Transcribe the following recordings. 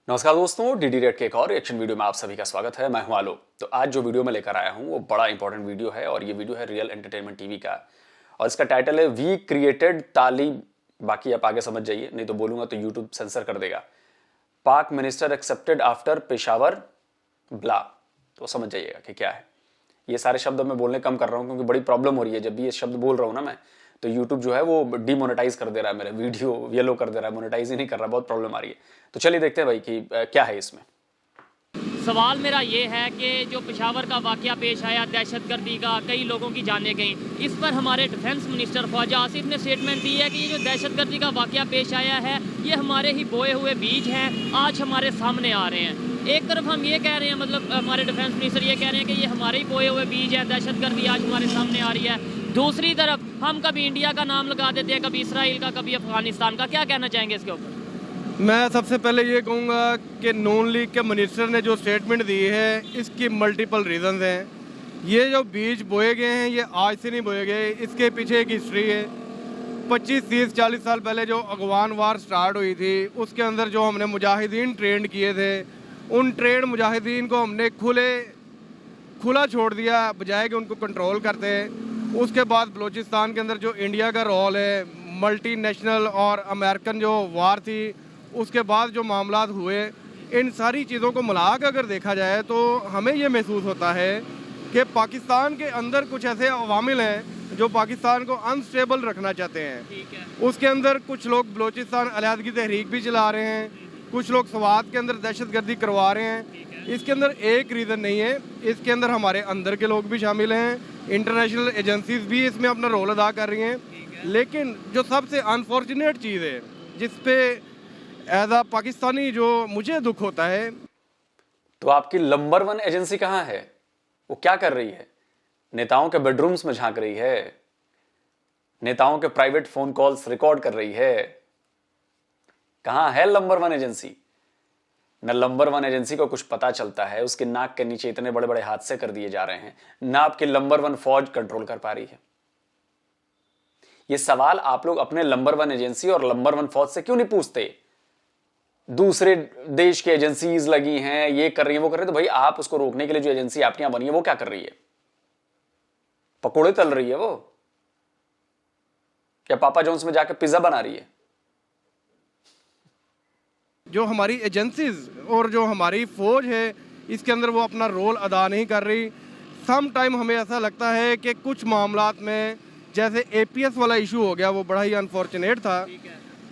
नमस्कार दोस्तों, DD red के एक और रिएक्शन वीडियो में आप सभी का स्वागत है। मैं हूं आलोक। तो आज जो वीडियो मैं लेकर आया हूं वो बड़ा इंपॉर्टेंट वीडियो है और ये वीडियो है रियल एंटरटेनमेंट टीवी का और इसका टाइटल है वी क्रिएटेड ताली। बाकी आप आगे समझ जाइए, नहीं तो बोलूंगा तो यूट्यूब सेंसर कर देगा। पाक मिनिस्टर एक्सेप्टेड आफ्टर पेशावर ब्ला। तो समझ जाइएगा कि क्या है। ये सारे शब्द मैं बोलने कम कर रहा हूँ क्योंकि बड़ी प्रॉब्लम हो रही है। जब भी ये शब्द बोल रहा हूँ ना मैं, तो यूट्यूब जो है वो डीमोनेटाइज कर दे रहा है, मेरे वीडियो येलो कर दे रहा है, मोनेटाइज ही नहीं कर रहा। बहुत प्रॉब्लम आ रही है। तो चलिए देखते हैं भाई कि क्या है इसमें। सवाल मेरा ये है कि जो पेशावर का वाक़या पेश आया, दहशतगर्दी का, कई लोगों की जानें गई, इस पर हमारे डिफेंस मिनिस्टर ख्वाजा आसिफ ने स्टेटमेंट दी है कि ये जो दहशतगर्दी का वाक़या पेश आया है ये हमारे ही बोए हुए बीज हैं, आज हमारे सामने आ रहे हैं। एक तरफ हम ये कह रहे हैं, मतलब हमारे डिफेंस मिनिस्टर ये कह रहे हैं कि ये हमारे ही बोए हुए बीज है, दहशतगर्दी आज हमारे सामने आ रही है। दूसरी तरफ हम कभी इंडिया का नाम लगा देते हैं, कभी इसराइल का, कभी अफगानिस्तान का। क्या कहना चाहेंगे इसके ऊपर? मैं सबसे पहले ये कहूँगा कि नून लीग के मिनिस्टर ने जो स्टेटमेंट दी है इसकी मल्टीपल रीजंस हैं। ये जो बीज बोए गए हैं ये आज से नहीं बोए गए, इसके पीछे एक हिस्ट्री है। 25, 30, 40 साल पहले जो अफगान वार स्टार्ट हुई थी उसके अंदर जो हमने मुजाहिदीन ट्रेंड किए थे, उन ट्रेंड मुजाहिदीन को हमने खुला छोड़ दिया बजाय कि उनको कंट्रोल करते। उसके बाद बलूचिस्तान के अंदर जो इंडिया का रोल है, मल्टी नेशनल और अमेरिकन जो वार थी, उसके बाद जो मामलात हुए, इन सारी चीज़ों को मिला कर अगर देखा जाए तो हमें ये महसूस होता है कि पाकिस्तान के अंदर कुछ ऐसे अवामिल हैं जो पाकिस्तान को अनस्टेबल रखना चाहते हैं। उसके अंदर कुछ लोग बलूचिस्तान अलहदगी तहरीक भी चला रहे हैं, कुछ लोग स्वात के अंदर दहशतगर्दी करवा रहे हैं। इसके अंदर एक रीज़न नहीं है, इसके अंदर हमारे अंदर के लोग भी शामिल हैं, इंटरनेशनल एजेंसीज भी इसमें अपना रोल अदा कर रही हैं। लेकिन जो सबसे अनफॉर्चुनेट चीज़ है जिस पे एज आ पाकिस्तानी जो मुझे दुख होता है, तो आपकी नंबर 1 एजेंसी कहां है? वो क्या कर रही है? नेताओं के बेडरूम्स में झांक रही है, नेताओं के प्राइवेट फोन कॉल्स रिकॉर्ड कर रही है। कहां है नंबर 1 एजेंसी? न नंबर 1 एजेंसी को कुछ पता चलता है, उसके नाक के नीचे इतने बड़े बड़े हादसे कर दिए जा रहे हैं, ना आपकी नंबर 1 फौज कंट्रोल कर पा रही है। ये सवाल आप लोग अपने नंबर 1 एजेंसी और नंबर 1 फौज से क्यों नहीं पूछते? दूसरे देश की एजेंसीज लगी हैं, ये कर रही है, वो कर रही है, तो भाई आप उसको रोकने के लिए जो एजेंसी आपके यहां बनी है वो क्या कर रही है? पकोड़े तल रही है वो? क्या पापा जॉन्स में जाकर पिज्जा बना रही है? जो हमारी एजेंसीज और जो हमारी फौज है इसके अंदर वो अपना रोल अदा नहीं कर रही। सम टाइम हमें ऐसा लगता है कि कुछ मामलात में, जैसे एपीएस वाला इशू हो गया, वो बड़ा ही अनफॉर्चुनेट था।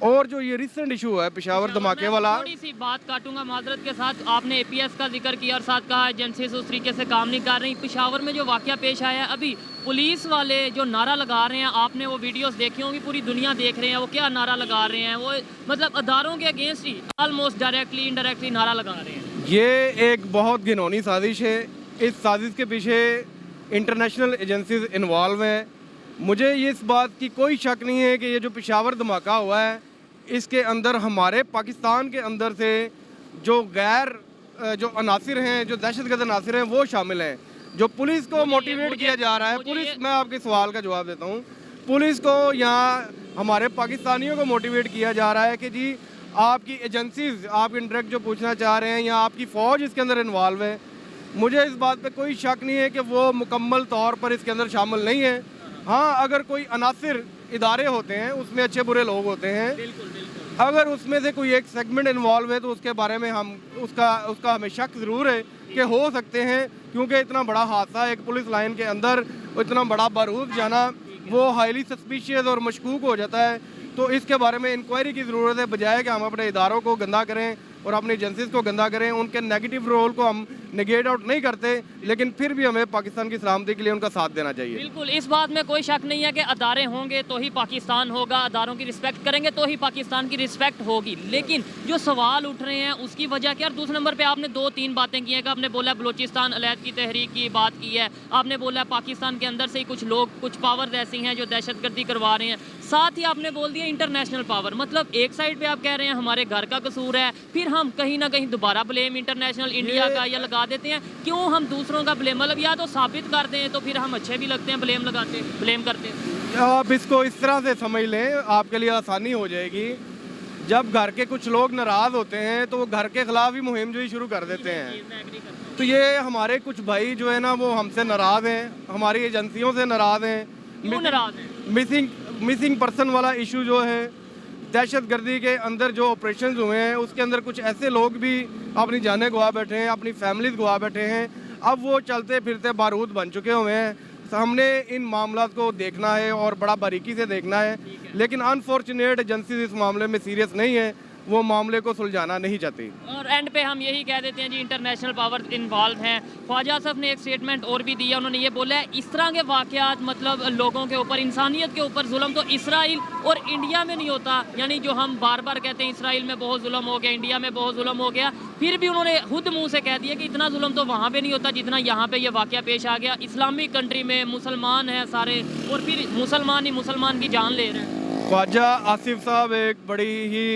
और जो ये रिसेंट इशू है पेशावर धमाके वाला, थोड़ी सी बात काटूंगा माजरत के साथ। आपने एपीएस का जिक्र किया और साथ कहा एजेंसीज उस तरीके से काम नहीं कर रही। पेशावर में जो वाकया पेश आया, अभी पुलिस वाले जो नारा लगा रहे हैं, आपने वो वीडियोस देखी होंगी, पूरी दुनिया देख रहे हैं, वो क्या नारा लगा रहे हैं। वो मतलब अदारों के अगेंस्ट ही ऑलमोस्ट डायरेक्टली इनडायरेक्टली नारा लगा रहे हैं। ये एक बहुत घिनौनी साजिश है। इस साजिश के पीछे इंटरनेशनल एजेंसीज इन्वॉल्व हैं। मुझे इस बात की कोई शक नहीं है कि ये जो पेशावर धमाका हुआ है इसके अंदर हमारे पाकिस्तान के अंदर से जो जो अनासिर हैं, जो दहशतगर्द अनासिर हैं, वो शामिल हैं। जो पुलिस को मोटिवेट किया जा रहा है, पुलिस, मैं आपके सवाल का जवाब देता हूँ, पुलिस को यहाँ हमारे पाकिस्तानियों को मोटिवेट किया जा रहा है कि जी आपकी एजेंसीज, आप इंडायरेक्ट जो पूछना चाह रहे हैं, या आपकी फ़ौज इसके अंदर इन्वॉल्व है। मुझे इस बात पे कोई शक नहीं है कि वो मुकम्मल तौर पर इसके अंदर शामिल नहीं है। हाँ, अगर कोई अनासिर इदारे होते हैं उसमें अच्छे बुरे लोग होते हैं, अगर उसमें से कोई एक सेगमेंट इन्वॉल्व है तो उसके बारे में हम उसका हमें शक ज़रूर है कि हो सकते हैं, क्योंकि इतना बड़ा हादसा एक पुलिस लाइन के अंदर इतना बड़ा बारूद जाना वो हाईली सस्पिशियस और मशकूक हो जाता है। तो इसके बारे में इंक्वायरी की ज़रूरत है, बजाय कि हम अपने इदारों को गंदा करें और अपनी एजेंसीज को गंदा करें। उनके नेगेटिव रोल को हम नेगेट आउट नहीं करते, लेकिन फिर भी हमें पाकिस्तान की सलामती के लिए उनका साथ देना चाहिए। बिल्कुल, इस बात में कोई शक नहीं है कि अदारे होंगे तो ही पाकिस्तान होगा, अदारों की रिस्पेक्ट करेंगे तो ही पाकिस्तान की रिस्पेक्ट होगी। लेकिन जो सवाल उठ रहे हैं उसकी वजह क्या? दूसरे नंबर पे आपने 2-3 बातें की हैं कि आपने बोला बलूचिस्तान अलहदगी तहरीक की बात की है, आपने बोला पाकिस्तान के अंदर से ही कुछ लोग, कुछ पावर्स ऐसी हैं जो दहशतगर्दी करवा रहे हैं, साथ ही आपने बोल दिया इंटरनेशनल पावर। मतलब एक साइड पे आप कह रहे हैं हमारे घर का कसूर है, फिर हम कहीं ना कहीं दोबारा ब्लेम इंटरनेशनल इंडिया का या लगा देते हैं। क्यों हम दूसरों का ब्लेम, मतलब या तो साबित कर दें तो फिर हम अच्छे भी लगते हैं, ब्लेम करते हैं। आप इसको इस तरह से समझ लें, आपके लिए आसानी हो जाएगी। जब घर के कुछ लोग नाराज़ होते हैं तो वो घर के खिलाफ ही मुहिम जोई शुरू कर देते हैं। तो ये हमारे कुछ भाई जो है ना वो हमसे नाराज़ हैं, हमारी एजेंसियों से नाराज़ हैं। क्यों नाराज हैं? मिसिंग पर्सन वाला इशू जो है, दहशतगर्दी के अंदर जो ऑपरेशन हुए हैं उसके अंदर कुछ ऐसे लोग भी अपनी जानें गवा बैठे हैं, अपनी फैमिलीज गवा बैठे हैं। अब वो चलते फिरते बारूद बन चुके हुए हैं। तो हमने इन मामला को देखना है और बड़ा बारीकी से देखना है, लेकिन अनफॉर्चुनेट एजेंसी इस मामले में सीरियस नहीं है, वो मामले को सुलझाना नहीं चाहती। और एंड पे हम यही कह देते हैं जी, इंटरनेशनल पावर इन्वॉल्व हैं। ख्वाजा साहब ने एक स्टेटमेंट और भी दिया, उन्होंने ये बोला है इस तरह के वाक़यात मतलब लोगों के ऊपर, इंसानियत के ऊपर जुल्म तो इसराइल और इंडिया में नहीं होता। यानी जो हम बार बार कहते हैं इसराइल में बहुत जुल्म हो गया, इंडिया में बहुत जुल्म हो गया, फिर भी उन्होंने खुद मुँह से कह दिया कि इतना जुल्म तो वहाँ पर नहीं होता जितना यहाँ पर यह वाक़या पेश आ गया। इस्लामिक कंट्री में मुसलमान हैं सारे, और फिर मुसलमान ही मुसलमान की जान ले रहे हैं। ख्वाजा आसिफ साहब एक बड़ी ही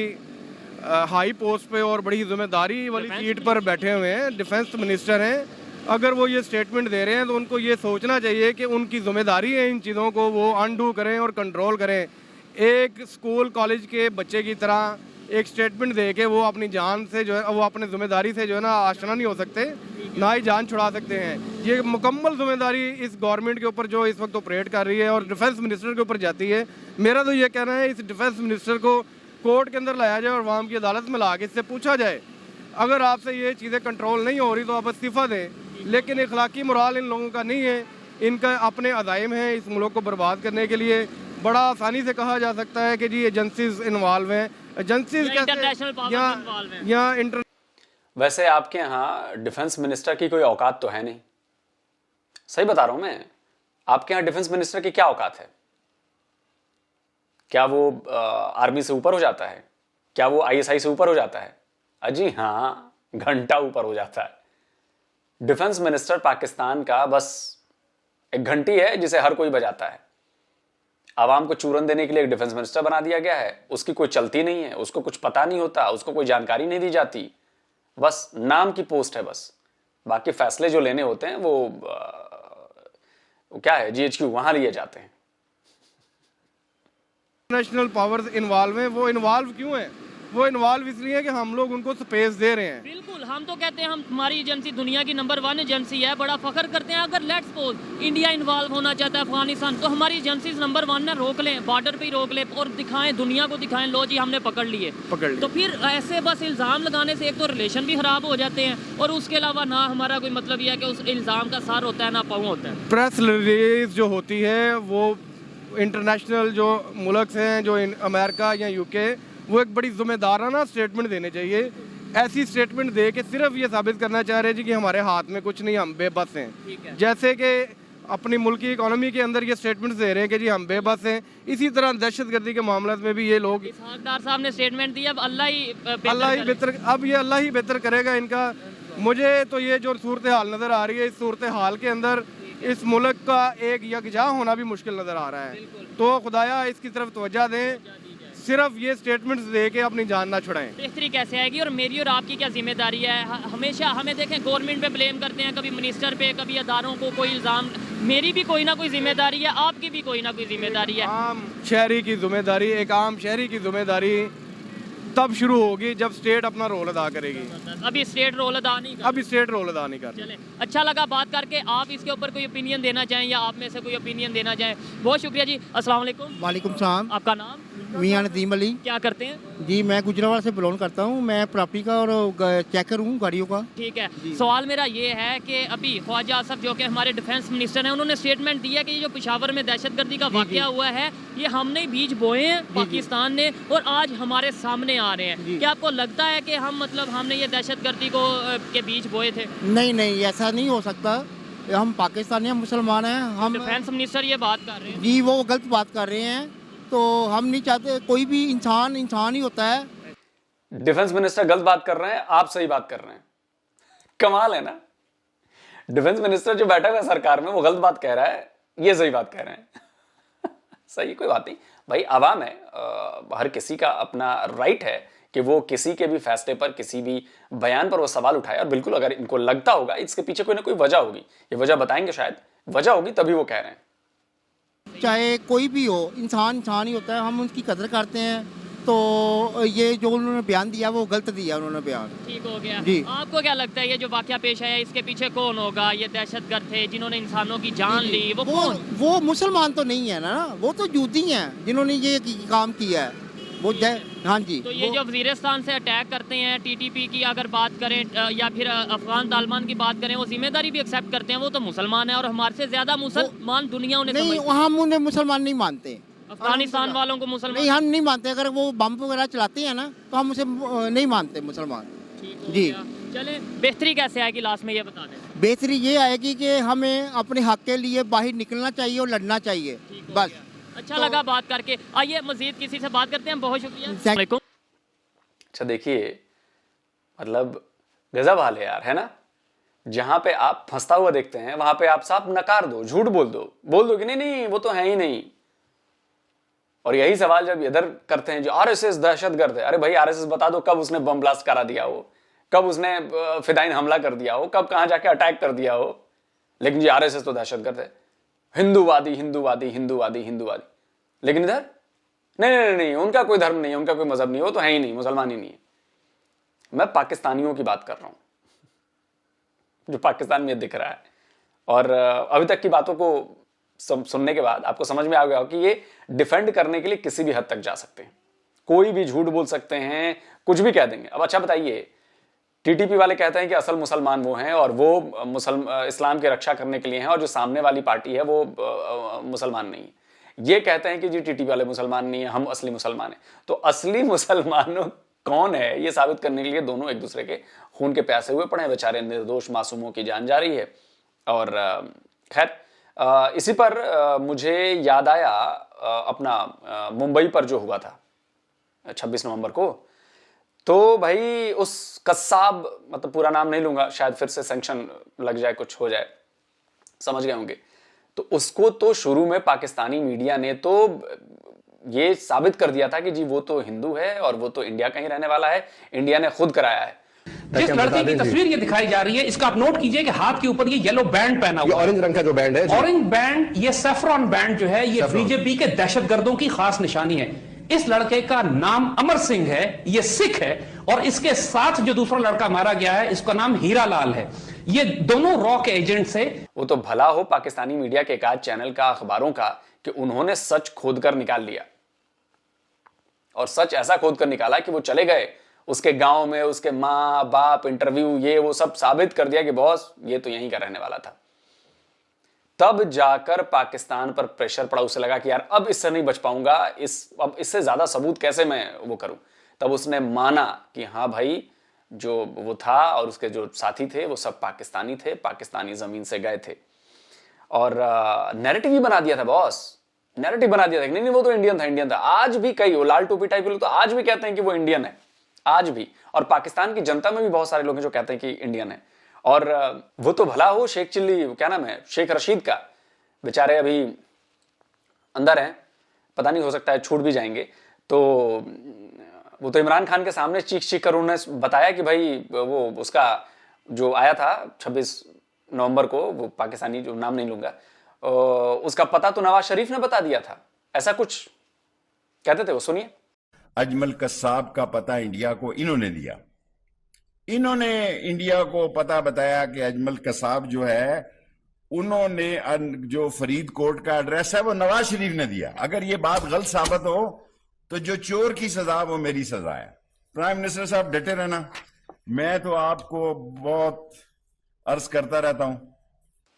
हाई पोस्ट पे और बड़ी जिम्मेदारी वाली सीट पर बैठे हुए हैं, डिफेंस मिनिस्टर हैं। अगर वो ये स्टेटमेंट दे रहे हैं तो उनको ये सोचना चाहिए कि उनकी जिम्मेदारी है इन चीज़ों को वो अनडू करें और कंट्रोल करें। एक स्कूल कॉलेज के बच्चे की तरह एक स्टेटमेंट दे के वो अपनी जान से जो है वो अपनी जिम्मेदारी से जो है ना आशना नहीं हो सकते, ना ही जान छुड़ा सकते हैं। ये मुकम्मल जिम्मेदारी इस गवर्नमेंट के ऊपर जो इस वक्त ऑपरेट कर रही है और डिफेंस मिनिस्टर के ऊपर जाती है। मेरा तो ये कहना है इस डिफेंस मिनिस्टर को कोर्ट के अंदर लाया जाए और अवाम की अदालत में ला के इससे पूछा जाए, अगर आपसे ये चीज़ें कंट्रोल नहीं हो रही तो आप इस्तीफ़ा दें। लेकिन इखलाकी मोराल इन लोगों का नहीं है, इनका अपने अज़ाइम हैं इस मुल्क को बर्बाद करने के लिए। बड़ा आसानी से कहा जा सकता है कि जी एजेंसीज इन्वॉल्व हैं, एजेंसीज कैसे। वैसे आपके यहाँ डिफेंस मिनिस्टर की कोई औकात तो है नहीं, सही बता रहा हूं मैं। आपके यहाँ डिफेंस मिनिस्टर की क्या औकात है? क्या वो आर्मी से ऊपर हो जाता है? क्या वो आईएसआई से ऊपर हो जाता है? अजी हाँ, घंटा ऊपर हो जाता है। डिफेंस मिनिस्टर पाकिस्तान का बस एक घंटी है जिसे हर कोई बजाता है। आवाम को चूरन देने के लिए एक डिफेंस मिनिस्टर बना दिया गया है, उसकी कोई चलती नहीं है, उसको कुछ पता नहीं होता, उसको कोई जानकारी नहीं दी जाती, बस नाम की पोस्ट है बस। बाकी फैसले जो लेने होते हैं वो क्या है, जीएचक्यू, वहां लिए जाते हैं। नेशनल पावर्स इन्वॉल्व हैं। वो इन्वॉल्व क्यों हैं? वो इन्वॉल्व इसलिए है कि हम लोग उनको स्पेस दे रहे हैं। बिल्कुल, हम तो कहते हैं हमारी एजेंसी दुनिया की नंबर 1 एजेंसी है, बड़ा फख्र करते हैं। अगर लेट्स सपोज इंडिया इन्वॉल्व होना चाहता है अफगानिस्तान, तो हमारी एजेंसी नंबर 1 ना रोक लें, बॉर्डर पे ही रोक लें और दिखाएं, दुनिया को दिखाएं, लो जी हमने पकड़ लिए। तो फिर ऐसे बस इल्ज़ाम लगाने से एक तो रिलेशन भी ख़राब हो जाते हैं और उसके अलावा ना हमारा कोई मतलब यह है कि उस इल्ज़ाम का सर होता है ना पाँव होता है। प्रेस रिलीज जो होती है वो इंटरनेशनल जो मुल्क हैं, जो अमेरिका या यूके, वो एक बड़ी जिम्मेदाराना स्टेटमेंट देने चाहिए। ऐसी स्टेटमेंट दे के सिर्फ ये साबित करना चाह रहे हैं जी कि हमारे हाथ में कुछ नहीं, हम बेबस हैं। जैसे कि अपनी मुल्क की इकोनॉमी के अंदर ये स्टेटमेंट दे रहे हैं कि जी हम बेबस हैं, इसी तरह दहशतगर्दी के मामले में भी ये लोग। इसहाक़ साहब ने स्टेटमेंट दिया, अब अल्लाह ही बेहतर, अब ये अल्लाह ही बेहतर करेगा इनका। मुझे तो ये जो सूरत हाल नज़र आ रही है, इस सूरत हाल के अंदर इस मुल्क का एक यकजा होना भी मुश्किल नज़र आ रहा है। तो खुदाया इसकी तरफ तवज्जो दें, सिर्फ ये स्टेटमेंट्स दे के अपनी जान ना छुड़ाएं। बेहतरी कैसे आएगी और मेरी और आपकी क्या जिम्मेदारी है? हमेशा हमें देखें गवर्नमेंट पे ब्लेम करते हैं, कभी मिनिस्टर पे, कभी अदारों को कोई इल्ज़ाम। मेरी भी कोई ना कोई जिम्मेदारी है, आपकी भी कोई ना कोई जिम्मेदारी है। आम शहरी की जिम्मेदारी, एक आम शहरी की जिम्मेदारी तब शुरू होगी जब स्टेट अपना रोल अदा करेगी। अभी स्टेट रोल अदा नहीं कर अभी स्टेट रोल अदा नहीं कर। चले, अच्छा लगा बात करके। आप इसके ऊपर कोई ओपिनियन देना चाहें या आप में से कोई ओपिनियन देना चाहें? बहुत शुक्रिया जी। अस्सलाम वालेकुम। वालेकुम सलाम। आपका नाम? मियां नदीम अली। क्या करते हैं? जी मैं गुजरावाला से बिलोंग करता हूँ, मैं प्रॉपर्टी का और चेकर हूँ गाड़ियों का। ठीक है, सवाल मेरा ये है कि अभी ख्वाजा आसिफ जो कि हमारे डिफेंस मिनिस्टर हैं, उन्होंने स्टेटमेंट दिया कि ये जो पेशावर में दहशतगर्दी का वाक़या हुआ है, ये हमने ही बीज बोए हैं पाकिस्तान ने और आज हमारे सामने आ रहे हैं। क्या आपको लगता है कि हम मतलब हमने ये दहशतगर्दी को के बीज बोए थे? नहीं, ऐसा नहीं हो सकता। हम पाकिस्तानी, हम मुसलमान हैं। हम डिफेंस मिनिस्टर ये बात कर रहे हैं जी, वो गलत बात कर रहे हैं। तो हम नहीं चाहते, कोई भी इंसान ही होता है। डिफेंस मिनिस्टर गलत बात कर रहे हैं, आप सही बात कर रहे हैं। कमाल है ना। डिफेंस मिनिस्टर जो बैठा हुआ है सरकार में वो गलत बात कह रहा है, ये सही बात कह रहे हैं। सही, कोई बात नहीं भाई, आवाम है, हर किसी का अपना राइट है कि वो किसी के भी फैसले पर, किसी भी बयान पर वो सवाल उठाए। और बिल्कुल अगर इनको लगता होगा इसके पीछे कोई ना कोई वजह होगी, ये वजह बताएंगे, शायद वजह होगी तभी वो कह रहे हैं। चाहे कोई भी हो, इंसान ही होता है। हम उनकी कदर करते हैं, तो ये जो उन्होंने बयान दिया वो गलत दिया उन्होंने बयान। ठीक हो गया जी। आपको क्या लगता है ये जो वाकया पेश आया इसके पीछे कौन होगा? ये दहशतगर्द थे जिन्होंने इंसानों की जान ली, वो कौन? वो मुसलमान तो नहीं है ना, वो तो यूदी हैं जिन्होंने ये काम किया है वो। हाँ जी। तो ये जो वजीरिस्तान से अटैक करते हैं, टीटीपी की अगर बात करें या फिर अफगान तालिबान की बात करें, वो जिम्मेदारी भी एक्सेप्ट करते हैं, वो तो मुसलमान है और हमारे से ज्यादा मुसलमान दुनिया उन्हें नहीं, समझती है। हम उन्हें मुसलमान नहीं मानते। अफगानिस्तान वालों को मुसलमान नहीं, हम नहीं मानते। अगर वो बम वगैरह चलाते हैं ना तो हम उसे नहीं मानते मुसलमान। ठीक हो जी। गया। चले, बेहतरी कैसे आएगी लास्ट में ये बता दें। बेहतरी ये आएगी कि हमें अपने हक के लिए बाहर निकलना चाहिए और लड़ना चाहिए, ठीक हो बस। गया। अच्छा लगा बात करके। आइए मजीद किसी से बात करते हैं। बहुत शुक्रिया। अस्सलाम वालेकुम। अच्छा देखिए, मतलब गजब हाल है यार, है ना। जहां पे आप फंसता हुआ देखते हैं वहां पे आप साफ नकार दो, झूठ बोल दो कि नहीं नहीं वो तो है ही नहीं। और यही सवाल जब इधर करते हैं जो आरएसएस दहशतगर्द है, अरे भाई आरएसएस बता दो कब उसने बम ब्लास्ट करा दिया हो, कब उसने फिदाइन हमला कर दिया हो, कब कहां जाके अटैक कर दिया हो। लेकिन जी आरएसएस तो दहशतगर्द है, हिंदूवादी हिंदूवादी हिंदूवादी हिंदूवादी। लेकिन इधर नहीं नहीं नहीं, उनका कोई धर्म नहीं है, उनका कोई मजहब नहीं है, वो तो है ही नहीं, मुसलमान ही नहीं है। मैं पाकिस्तानियों की बात कर रहा हूं जो पाकिस्तान में दिख रहा है। और अभी तक की बातों को सुनने के बाद आपको समझ में आ गया हो कि ये डिफेंड करने के लिए किसी भी हद तक जा सकते हैं, कोई भी झूठ बोल सकते हैं, कुछ भी कह देंगे। अब अच्छा बताइए, टीटीपी वाले कहते हैं कि असल मुसलमान वो हैं और वो इस्लाम की रक्षा करने के लिए हैं, और जो सामने वाली पार्टी है वो मुसलमान नहीं है। ये कहते हैं कि जी टीटीपी वाले मुसलमान नहीं है, हम असली मुसलमान हैं। तो असली मुसलमान कौन है ये साबित करने के लिए दोनों एक दूसरे के खून के प्यासे हुए पड़े हैं। बेचारे निर्दोष मासूमों की जान जा रही है। और खैर इसी पर मुझे याद आया अपना मुंबई पर जो हुआ था 26 नवंबर को। तो भाई उस कस्साब, मतलब पूरा नाम नहीं लूंगा, शायद फिर से सैंक्शन लग जाए, कुछ हो जाए, समझ गए होंगे। तो उसको तो शुरू में पाकिस्तानी मीडिया ने तो ये साबित कर दिया था कि जी वो तो हिंदू है और वो तो इंडिया का ही रहने वाला है, इंडिया ने खुद कराया है। जिस लड़के की तस्वीर ये दिखाई जा रही है, इसका आप नोट कीजिए कि हाथ के ऊपर ये येलो बैंड पहना हुआ है, ऑरेंज रंग का जो बैंड है, ऑरेंज बैंड, ये सैफरॉन बैंड जो है, ये बीजेपी के दहशतगर्दों की खास निशानी है। इस लड़के का नाम अमर सिंह है, ये सिख है, और इसके साथ जो दूसरा लड़का मारा गया है इसका नाम हीरा लाल है। ये दोनों रॉ के एजेंट से। वो तो भला हो पाकिस्तानी मीडिया के एक आध चैनल का, अखबारों का, कि उन्होंने सच खोद कर निकाल लिया, और सच ऐसा खोद कर निकाला कि वो चले गए उसके गांव में, उसके माँ बाप, इंटरव्यू, ये वो सब साबित कर दिया कि बॉस ये तो यहीं का रहने वाला था। तब जाकर पाकिस्तान पर प्रेशर पड़ा, उसे लगा कि यार अब इससे नहीं बच पाऊंगा, अब इससे ज्यादा सबूत कैसे मैं वो करूं। तब उसने माना कि हाँ भाई जो वो था और उसके जो साथी थे वो सब पाकिस्तानी थे, पाकिस्तानी जमीन से गए थे। और नैरेटिव ही बना दिया था बॉस, नैरेटिव बना दिया था कि नहीं नहीं वो तो इंडियन था, इंडियन था। आज भी कई लाल टोपी टाइप के लोग तो आज भी कहते हैं कि वो इंडियन है, आज भी। और पाकिस्तान की जनता में भी बहुत सारे लोग हैं जो कहते हैं कि इंडियन है। और वो तो भला हो शेख चिल्ली, क्या नाम है, शेख रशीद का, बेचारे अभी अंदर हैं, पता नहीं, हो सकता है छूट भी जाएंगे। तो वो तो इमरान खान के सामने चीख चीख कर उन्होंने बताया कि भाई वो उसका जो आया था 26 नवंबर को, वो पाकिस्तानी जो नाम नहीं लूंगा, उसका पता तो नवाज शरीफ ने बता दिया था, ऐसा कुछ कहते थे वो। सुनिए। अजमल कस्साब का पता इंडिया को इन्होंने दिया, इन्होंने इंडिया को पता बताया कि अजमल कस्साब जो है, उन्होंने जो फरीदकोट का एड्रेस है वो नवाज शरीफ ने दिया। अगर ये बात गलत साबित हो तो जो चोर की सजा वो मेरी सजा है। प्राइम मिनिस्टर साहब डटे रहना, मैं तो आपको बहुत अर्ज करता रहता हूं।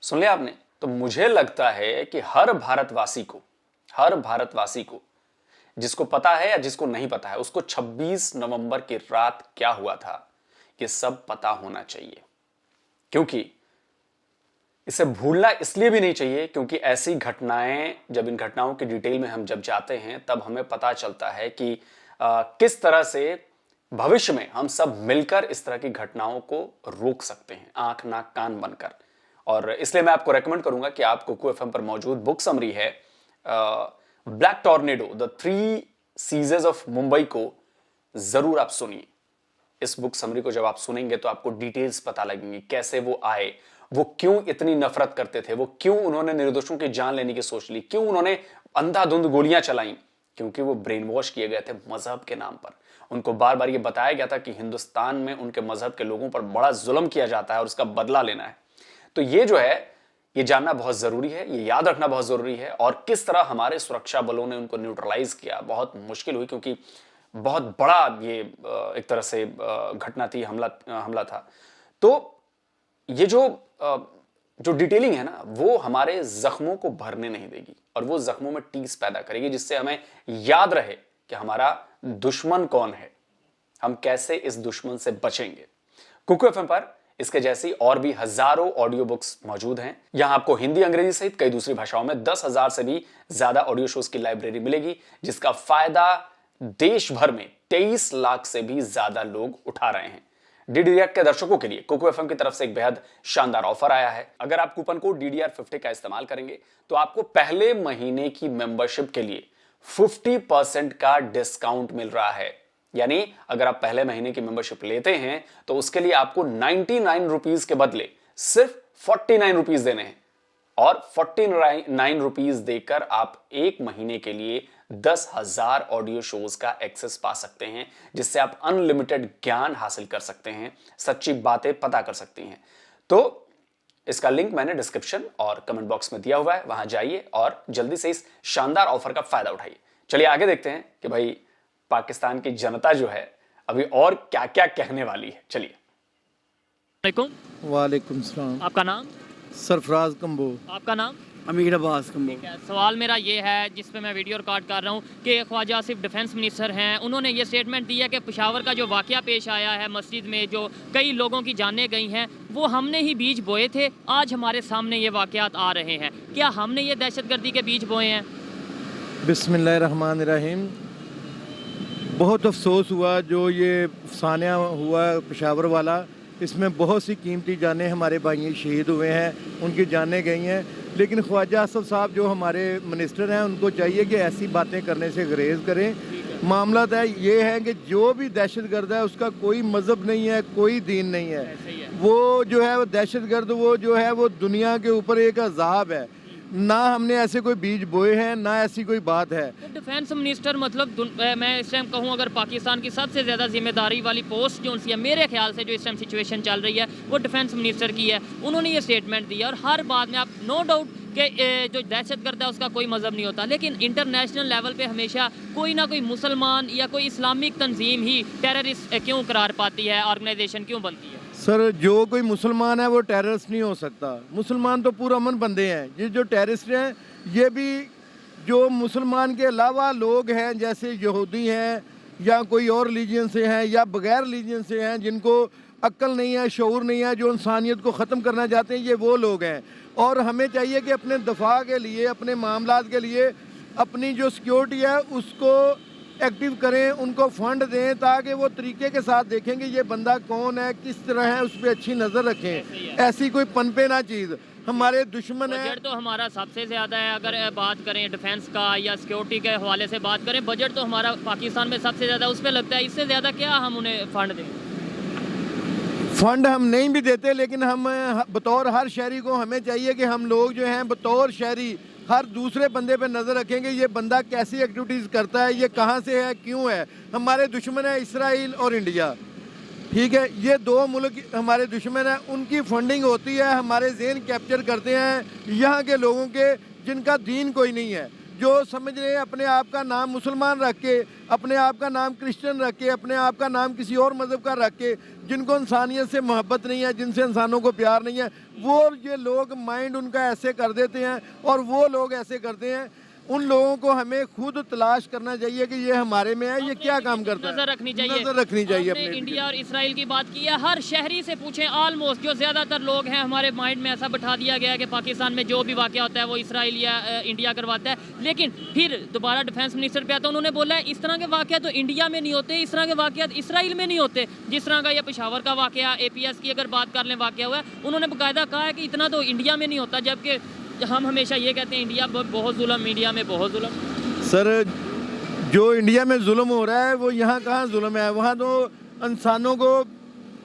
सुन लिया आपने। तो मुझे लगता है कि हर भारतवासी को जिसको पता है या जिसको नहीं पता है, उसको 26 नवंबर की रात क्या हुआ था ये सब पता होना चाहिए। क्योंकि इसे भूलना इसलिए भी नहीं चाहिए क्योंकि ऐसी घटनाएं, जब इन घटनाओं की डिटेल में हम जब जाते हैं तब हमें पता चलता है कि किस तरह से भविष्य में हम सब मिलकर इस तरह की घटनाओं को रोक सकते हैं, आंख नाक कान बनकर। और इसलिए मैं आपको रेकमेंड करूंगा कि आप कुकू एफएम पर मौजूद बुक समरी है black tornado, the 3 sieges of Mumbai को जरूर आप सुनिए। इस बुक समरी को जब आप सुनेंगे तो आपको डिटेल्स पता लगेंगी, कैसे वो आए, वो क्यों इतनी नफरत करते थे, वो क्यों उन्होंने निर्दोषों की जान लेने की सोच ली, क्यों उन्होंने अंधाधुंध गोलियां चलाई, क्योंकि वो ब्रेन वॉश किए गए थे मजहब के नाम पर। उनको बार बार ये बताया गया था कि हिंदुस्तान में उनके मजहब के लोगों पर बड़ा जुल्म किया जाता है और उसका बदला लेना है। तो ये जो है, ये जानना बहुत जरूरी है, ये याद रखना बहुत जरूरी है। और किस तरह हमारे सुरक्षा बलों ने उनको न्यूट्रलाइज किया, बहुत मुश्किल हुई, क्योंकि बहुत बड़ा ये एक तरह से घटना थी, हमला था। तो ये जो डिटेलिंग है ना, वो हमारे जख्मों को भरने नहीं देगी और वो जख्मों में टीस पैदा करेगी, जिससे हमें याद रहे कि हमारा दुश्मन कौन है, हम कैसे इस दुश्मन से बचेंगे। कुकू एफएम पर इसके जैसी और भी हजारों ऑडियो बुक्स मौजूद हैं। यहां आपको हिंदी, अंग्रेजी सहित कई दूसरी भाषाओं में 10,000 से भी ज्यादा ऑडियो शोज की लाइब्रेरी मिलेगी, जिसका फायदा देश भर में 23 लाख से भी ज्यादा लोग उठा रहे हैं। डीडी रिएक्ट के दर्शकों के लिए कुकू एफएम की तरफ से एक बेहद शानदार ऑफर आया है। अगर आप कूपन कोड DDR50 का इस्तेमाल करेंगे तो आपको पहले महीने की मेंबरशिप के लिए 50% का डिस्काउंट मिल रहा है। यानी अगर आप पहले महीने की मेंबरशिप लेते हैं तो उसके लिए आपको 99 रुपीज के बदले सिर्फ 49 रुपीज देने हैं, और 49 रुपीज देकर आप एक महीने के लिए 10,000 ऑडियो शोज का एक्सेस पा सकते हैं, जिससे आप अनलिमिटेड ज्ञान हासिल कर सकते हैं, सच्ची बातें पता कर सकती हैं। तो इसका लिंक मैंने डिस्क्रिप्शन और कमेंट बॉक्स में दिया हुआ है, वहां जाइए और जल्दी से इस शानदार ऑफर का फायदा उठाइए। चलिए आगे देखते हैं कि भाई पाकिस्तान की जनता जो है अभी और क्या क्या कहने वाली है। चलिए। वालेकुम सलाम। आपका नाम? सरफराज कम्बो। आपका नाम? अमीर अब्बास कम्बो। ठीक है, सवाल मेरा ये है जिस पे मैं वीडियो रिकॉर्ड कर रहा हूँ कि ख्वाजा आसिफ डिफेंस मिनिस्टर हैं, उन्होंने ये स्टेटमेंट दी है कि पेशावर का जो वाकया पेश आया है मस्जिद में, जो कई लोगों की जानें गई हैं, वो हमने ही बीज बोए थे, आज हमारे सामने ये वाकयात आ रहे हैं। क्या हमने ये दहशतगर्दी के बीज बोए हैं? बिस्मिल्लाहिर्रहमानिर्रहीम। बहुत अफसोस हुआ जो ये सानिया हुआ पेशावर वाला, इसमें बहुत सी कीमती जानें हमारे भाई शहीद हुए हैं, उनकी जानें गई हैं। लेकिन ख्वाजा आसिफ साहब जो हमारे मिनिस्टर हैं, उनको चाहिए कि ऐसी बातें करने से गुरेज करें। मामला ये है कि जो भी दहशतगर्द है उसका कोई मज़हब नहीं है, कोई दीन नहीं है। वो जो है वो दहशतगर्द, वो जो है वो दुनिया के ऊपर एक अजाब है। ना हमने ऐसे कोई बीज बोए हैं, ना ऐसी कोई बात है। तो डिफेंस मिनिस्टर मतलब मैं इस टाइम कहूँ अगर पाकिस्तान की सबसे ज़्यादा जिम्मेदारी वाली पोस्ट जो उनकी है, मेरे ख्याल से जो इस टाइम सिचुएशन चल रही है वो डिफेंस मिनिस्टर की है। उन्होंने ये स्टेटमेंट दिया और हर बात में आप नो डाउट कि जो दहशतगर्द है उसका कोई मज़हब नहीं होता, लेकिन इंटरनेशनल लेवल पे हमेशा कोई ना कोई मुसलमान या कोई इस्लामिक तंजीम ही टेररिस्ट क्यों करार पाती है, ऑर्गेनाइजेशन क्यों बनती है? सर, जो कोई मुसलमान है वो टेररिस्ट नहीं हो सकता। मुसलमान तो पूरा अमन बंदे हैं। ये जो टेररिस्ट हैं ये भी जो मुसलमान के अलावा लोग हैं, जैसे यहूदी हैं या कोई और रिलीजन से हैं या बगैर रिलीजन से हैं, जिनको अक्ल नहीं है, शऊर नहीं है, जो इंसानियत को ख़त्म करना चाहते हैं, ये वो लोग हैं। और हमें चाहिए कि अपने दफा के लिए, अपने मामलात के लिए अपनी जो सिक्योरिटी है उसको एक्टिव करें, उनको फंड दें, ताकि वो तरीके के साथ देखेंगे ये बंदा कौन है, किस तरह है, उस पर अच्छी नज़र रखें। ऐसी कोई पनपे ना चीज़। हमारे दुश्मन है। बजट तो हमारा सबसे ज़्यादा है, अगर बात करें डिफेंस का या सिक्योरिटी के हवाले से बात करें, बजट तो हमारा पाकिस्तान में सबसे ज़्यादा उस पर लगता है। इससे ज़्यादा क्या हम उन्हें फ़ंड दें? फ़ंड हम नहीं भी देते, लेकिन हम बतौर हर शहरी को हमें चाहिए कि हम लोग जो हैं बतौर शहरी हर दूसरे बंदे पे नज़र रखेंगे, ये बंदा कैसी एक्टिविटीज़ करता है, ये कहाँ से है, क्यों है। हमारे दुश्मन है इस्राइल और इंडिया, ठीक है, ये दो मुल्क हमारे दुश्मन हैं। उनकी फंडिंग होती है, हमारे ज़हन कैप्चर करते हैं यहाँ के लोगों के जिनका दीन कोई नहीं है, जो समझ रहे हैं अपने आप का नाम मुसलमान रख के, अपने आप का नाम क्रिश्चियन रख के, अपने आप का नाम किसी और मज़हब का रख के, जिनको इंसानियत से मोहब्बत नहीं है, जिनसे इंसानों को प्यार नहीं है, वो ये लोग माइंड उनका ऐसे कर देते हैं और वो लोग ऐसे करते हैं। उन लोगों को हमें खुद तलाश करना चाहिए कि ये हमारे में है, ये क्या काम करता है। नजर रखनी चाहिए, नजर रखनी चाहिए। आपने इंडिया और इसराइल की बात की है, हर शहरी से पूछें, ऑलमोस्ट जो ज़्यादातर लोग हैं हमारे माइंड में ऐसा बैठा दिया गया है कि पाकिस्तान में जो भी वाक़या होता है वो इसराइल या इंडिया करवाता है। लेकिन फिर दोबारा डिफेंस मिनिस्टर पे आता है, उन्होंने बोला है इस तरह के वाक़या तो इंडिया में नहीं होते, इस तरह के वाक़या इसराइल में नहीं होते। जिस तरह का यह पेशावर का वाक़या, APS की अगर बात कर लें वाक़या हुआ है, उन्होंने बाकायदा कहा है कि इतना तो इंडिया में नहीं होता, जबकि हम हमेशा ये कहते हैं इंडिया बहुत जुल्म, इंडिया में बहुत जुल्म। सर, जो इंडिया में जुल्म हो रहा है वो यहाँ कहाँ जुल्म है। वहाँ तो इंसानों को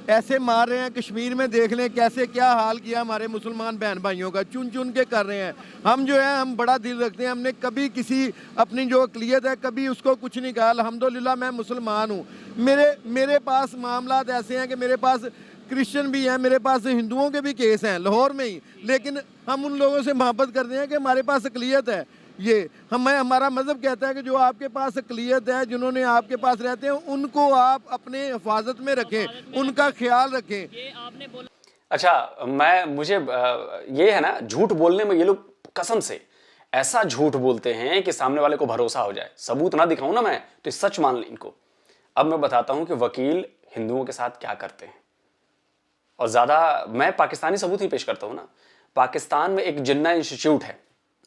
ऐसे मार रहे हैं। कश्मीर में देख लें कैसे क्या हाल किया हमारे मुसलमान बहन भाइयों का, चुन चुन के कर रहे हैं। हम जो है हम बड़ा दिल रखते हैं, हमने कभी किसी अपनी जो अक़लियत है कभी उसको कुछ नहीं कहा। अल्हम्दुलिल्लाह मैं मुसलमान हूँ। मेरे पास मामलात ऐसे हैं कि मेरे पास क्रिश्चियन भी हैं, मेरे पास हिंदुओं के भी केस हैं लाहौर में ही, लेकिन हम उन लोगों से मोहब्बत करते हैं कि हमारे पास अक़लियत है। ये हमारा मज़हब कहता है कि जो आपके पास अक़लियत है, जिन्होंने आपके पास रहते हैं, उनको आप अपने हिफाजत में रखें, उनका ख्याल रखें। ये आपने बोला। अच्छा, मुझे ये है ना, झूठ बोलने में ये लोग कसम से ऐसा झूठ बोलते हैं कि सामने वाले को भरोसा हो जाए। सबूत ना दिखाऊं ना मैं तो सच मान लें इनको। अब मैं बताता हूं कि वकील हिंदुओं के साथ क्या करते हैं, और ज्यादा मैं पाकिस्तानी सबूत ही पेश करता हूं ना। पाकिस्तान में एक जिन्ना इंस्टीट्यूट है,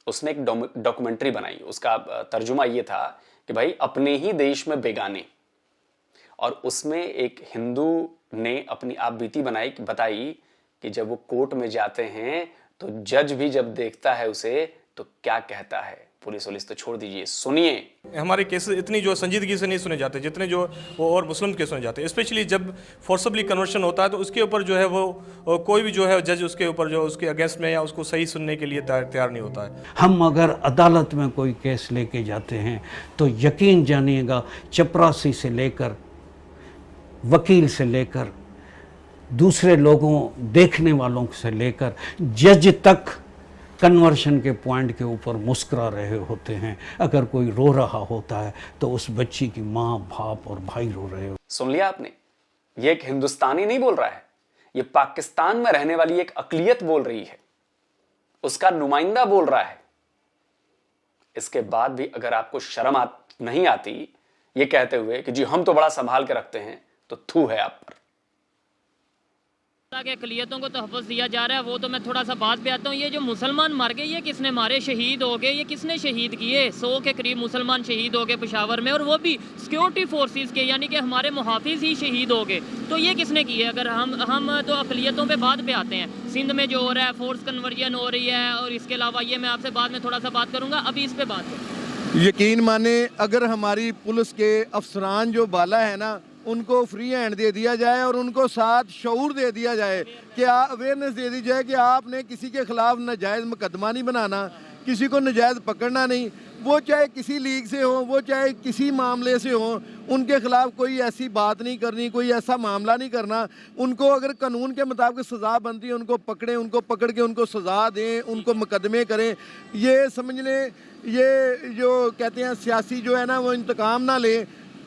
उसने एक डॉक्यूमेंट्री बनाई। उसका तर्जुमा ये था कि भाई अपने ही देश में बेगाने, और उसमें एक हिंदू ने अपनी आप बीती बताई कि जब वो कोर्ट में जाते हैं तो जज भी जब देखता है उसे तो क्या कहता है। पुलिस वुलिस तो छोड़ दीजिए, सुनिए। हमारे केसेस इतनी जो संजीदगी से नहीं सुने जाते जितने जो वो और मुस्लिम के सुने जाते हैं। स्पेशली जब फोर्सबली कन्वर्शन होता है तो उसके ऊपर जो है वो कोई भी जो है जज उसके ऊपर जो उसके अगेंस्ट में या उसको सही सुनने के लिए तैयार नहीं होता है। हम अगर अदालत में कोई केस लेके जाते हैं तो यकीन जानिएगा, चपरासी से लेकर वकील से लेकर दूसरे लोगों देखने वालों से लेकर जज तक कन्वर्शन के पॉइंट के ऊपर मुस्कुरा रहे होते हैं। अगर कोई रो रहा होता है तो उस बच्ची की माँ, बाप और भाई रो रहे हो। सुन लिया आपने, ये एक हिंदुस्तानी नहीं बोल रहा है, ये पाकिस्तान में रहने वाली एक अक़लियत बोल रही है, उसका नुमाइंदा बोल रहा है। इसके बाद भी अगर आपको शर्म नहीं आती ये कहते हुए कि जी हम तो बड़ा संभाल के रखते हैं, तो थू है आप पर। के अक़लियतों को तहफ़्फ़ुज़ दिया जा रहा है, वो तो मैं थोड़ा सा बात पे आता हूँ। ये जो मुसलमान मर गए, ये किसने मारे, शहीद हो गए, ये किसने शहीद किए? 100 के करीब मुसलमान शहीद हो गए पेशावर में, और वो भी सिक्योरिटी फोर्सेस के, यानी कि हमारे मुहाफिज ही शहीद हो गए। तो ये किसने किए? अगर हम तो अक़लियतों पे बाद पे आते हैं। सिंध में जो हो रहा है, फोर्स कन्वर्जन हो रही है, और इसके अलावा ये मैं आपसे बाद में थोड़ा सा बात करूँगा, अभी इस पर बात करूँ। यकीन माने अगर हमारी पुलिस के अफसरान जो बाला है ना, उनको फ्री हैंड दे दिया जाए और उनको साथ शऊर दे दिया जाए कि अवेयरनेस दे दी जाए कि आपने किसी के खिलाफ नाजायज़ मुकदमा नहीं बनाना, किसी को नाजायज़ पकड़ना नहीं, वो चाहे किसी लीग से हो, वो चाहे किसी मामले से हो, उनके खिलाफ कोई ऐसी बात नहीं करनी, कोई ऐसा मामला नहीं करना। उनको अगर कानून के मुताबिक सज़ा बनती है उनको पकड़ें, उनको पकड़ के उनको सज़ा दें, उनको मुकदमे करें। ये समझ लें, ये जो कहते हैं सियासी जो है ना, वो इंतकाम ना ले,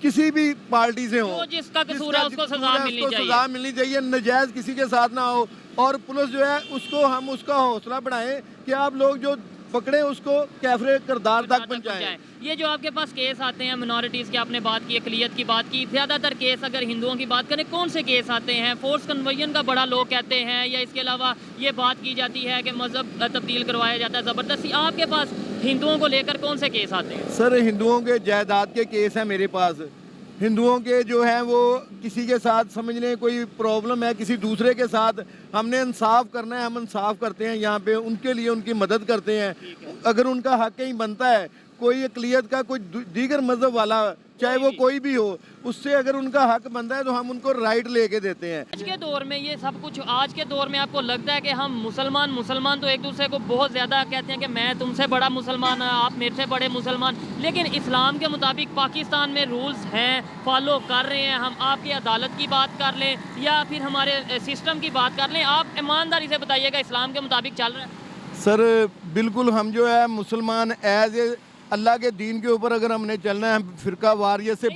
किसी भी पार्टी से हो, जिसका कसूर है उसको सजा मिलनी चाहिए, नाजायज किसी के साथ ना हो। और पुलिस जो है उसको हम उसका हौसला बढ़ाएं कि आप लोग जो पकड़े उसको कैफरे किरदार तक पहुंचाएं। ये जो आपके पास केस आते हैं मिनॉरिटीज़ की, आपने बात की, अक़लियत की बात की, ज़्यादातर केस अगर हिंदुओं की बात करें कौन से केस आते हैं? फोर्स कन्वर्जन का बड़ा लोग कहते हैं, या इसके अलावा ये बात की जाती है कि मज़हब तब्दील करवाया जाता है ज़बरदस्ती। आपके पास हिंदुओं को लेकर कौन से केस आते हैं? सर हिंदुओं के जायदाद के केस हैं मेरे पास। हिंदुओं के जो हैं वो किसी के साथ समझ लें कोई प्रॉब्लम है किसी दूसरे के साथ, हमने इंसाफ करना है, हम इंसाफ करते हैं यहाँ पे, उनके लिए उनकी मदद करते हैं। अगर उनका हक कहीं बनता है, कोई अक़लियत का कोई दीगर मज़हब वाला चाहे वो कोई भी हो, उससे अगर उनका हक बनता है तो हम उनको राइट लेके देते हैं। आज के दौर में ये सब कुछ, आज के दौर में आपको लगता है कि हम मुसलमान तो एक दूसरे को बहुत ज़्यादा कहते हैं कि मैं तुमसे बड़ा मुसलमान, आप मेरे से बड़े मुसलमान, लेकिन इस्लाम के मुताबिक पाकिस्तान में रूल्स हैं, फॉलो कर रहे हैं हम। आपकी अदालत की बात कर लें या फिर हमारे सिस्टम की बात कर लें, आप ईमानदारी से बताइएगा इस्लाम के मुताबिक चल रहा है? सर बिल्कुल, हम जो है मुसलमान एज ए अल्लाह के दीन के ऊपर अगर हमने चलना है, हम फिरका वारियत से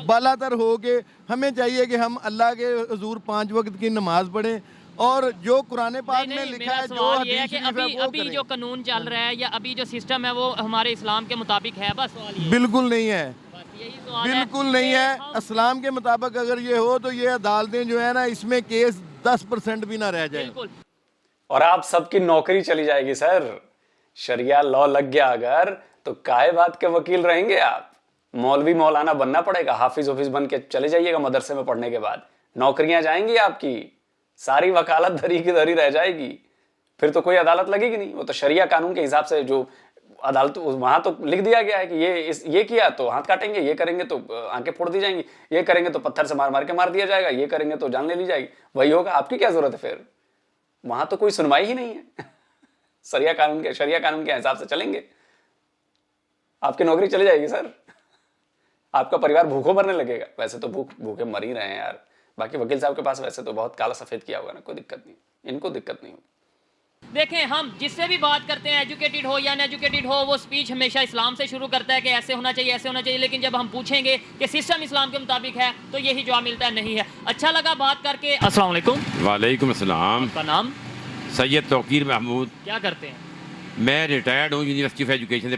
बालातर हो के हमें चाहिए कि हम अल्लाह के हुजूर 5 वक्त की नमाज पढ़ें, और जो कुरान पाक में लिखा है, जो हदीस शरीफ है वो अभी जो कानून चल रहा है या अभी जो सिस्टम है वो हमारे इस्लाम के मुताबिक है? बस बिल्कुल नहीं है, बिल्कुल नहीं है। इस्लाम के मुताबिक अगर ये हो तो ये अदालतें जो है ना, इसमें केस 10% भी ना रह जाए और आप सबकी नौकरी चली जाएगी। सर शरिया लॉ लग गया अगर, तो काहे बात के वकील रहेंगे आप? मौलवी मौलाना बनना पड़ेगा, हाफिज ऑफिस बन के चले जाइएगा मदरसे में पढ़ने के बाद, नौकरियां जाएंगी आपकी, सारी वकालत धरी की धरी रह जाएगी, फिर तो कोई अदालत लगेगी नहीं। वो तो शरिया कानून के हिसाब से जो अदालत वहां तो लिख दिया गया है कि ये किया तो हाथ काटेंगे, ये करेंगे तो आंखें फोड़ दी जाएंगी, ये करेंगे तो पत्थर से मार मार के मार दिया जाएगा, ये करेंगे तो जान ले ली जाएगी। वही होगा, आपकी क्या जरूरत है फिर? वहां तो कोई सुनवाई ही नहीं है। शरिया कानून के हिसाब से चलेंगे, आपकी नौकरी चली जाएगी सर, आपका परिवार भूखों मरने लगेगा। वैसे तो भूखे मर ही रहे हैं यार। बाकी वकील साहब के पास वैसे तो बहुत काला सफेद किया होगा ना, कोई दिक्कत नहीं, इनको दिक्कत नहीं होगी। देखें, हम जिससे भी बात करते हैं, एजुकेटेड हो या अनएजुकेटेड हो, वो स्पीच हमेशा इस्लाम से शुरू करता है कि ऐसे होना चाहिए, ऐसे होना चाहिए। लेकिन जब हम पूछेंगे कि सिस्टम इस्लाम के मुताबिक है तो यही जवाब मिलता है, नहीं है। अच्छा लगा बात करके। अस्सलाम वालेकुम। वालेकुम अस्सलाम। आपका नाम? सैयद तौकीर महमूद। क्या करते हैं? मैं रिटायर्ड हूँ यूनिवर्सिटी ऑफ एजुकेशन से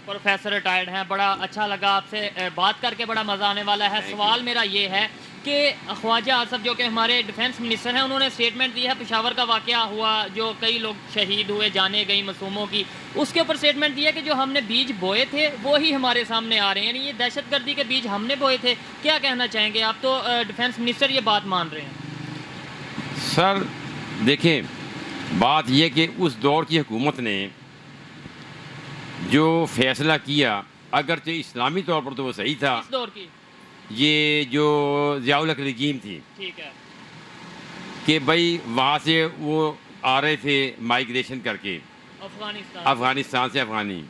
प्रोफेसर रिटायर्ड हैं। बड़ा अच्छा लगा आपसे बात करके, बड़ा मज़ा आने वाला है। सवाल मेरा ये है कि ख्वाजा आसफ जो कि हमारे डिफेंस मिनिस्टर हैं, उन्होंने स्टेटमेंट दी है पेशावर का वाक़या हुआ जो कई लोग शहीद हुए, जाने गई मासूमों की, उसके ऊपर स्टेटमेंट दी है कि जो हमने बीज बोए थे वो ही हमारे सामने आ रहे हैं, यानी ये दहशतगर्दी के बीज हमने बोए थे। क्या कहना चाहेंगे आप? तो डिफेंस मिनिस्टर ये बात मान रहे हैं। सर देखें, बात यह कि उस दौर की हुकूमत ने जो फैसला किया, अगरचे इस्लामी तौर पर तो वो सही था। इस दौर की ये जो ज़ियाउल हक रजीम थी, ठीक है, कि भाई वहाँ से वो आ रहे थे माइग्रेशन करके अफ़गानिस्तान से अफ़गानी,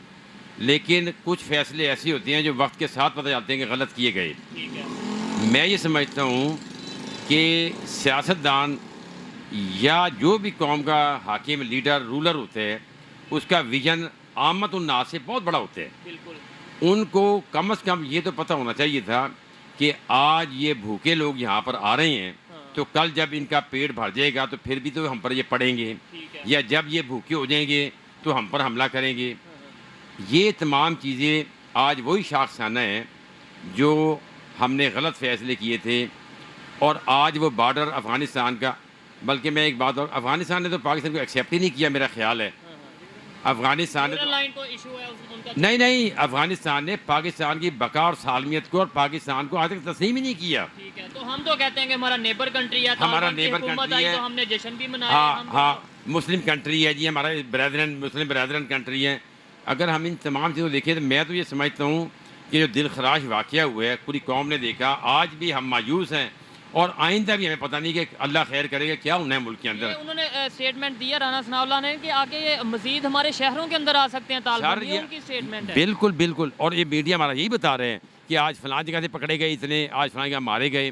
लेकिन कुछ फैसले ऐसे होते हैं जो वक्त के साथ पता चलते हैं कि गलत किए गए। ठीक है। मैं ये समझता हूँ कि सियासतदान या जो भी कौम का हाकिम, लीडर, रूलर होता है, उसका विजन आमत उन्नास से बहुत बड़ा होता है। बिल्कुल। उनको कम से कम ये तो पता होना चाहिए था कि आज ये भूखे लोग यहाँ पर आ रहे हैं, तो कल जब इनका पेट भर जाएगा तो फिर भी तो हम पर ये पड़ेंगे, या जब ये भूखे हो जाएंगे तो हम पर हमला करेंगे। ये तमाम चीज़ें आज वही शाखसाना हैं जो हमने गलत फ़ैसले किए थे, और आज वो बॉर्डर अफ़गानिस्तान का, बल्कि मैं एक बात और, अफ़गानिस्तान ने तो पाकिस्तान को एक्सेप्ट ही नहीं किया, मेरा ख्याल है। अफ़गानिस्तान ने नहीं, अफ़गानिस्तान ने पाकिस्तान की बका और सालमियत को और पाकिस्तान को आज तक तस्लीम ही नहीं किया। ठीक है, तो हम तो कहते हैं कि हमारा नेबर कंट्री है, हमारा नेबर कंट्री है, तो हमने जश्न भी मनाया। हाँ, मुस्लिम कंट्री है जी, हमारा मुस्लिम ब्रदरन कंट्री है। अगर हम इन तमाम चीज़ों को देखें तो मैं तो ये समझता हूँ कि जो दिल खराश वाक़या हुआ है, पूरी कौम ने देखा, आज भी हम मायूस हैं, और आइंदा भी हमें पता नहीं कि अल्लाह खैर करेगा क्या होना है मुल्क के अंदर। उन्होंने स्टेटमेंट दिया राना सनाउल्लाह ने कि आगे ये मजीद हमारे शहरों के अंदर आ सकते हैं तालिबान, ये उनकी स्टेटमेंट है। बिल्कुल बिल्कुल, और ये मीडिया हमारा यही बता रहे हैं कि आज फलां जगह से पकड़े गए इतने, आज फलां जगह मारे गए।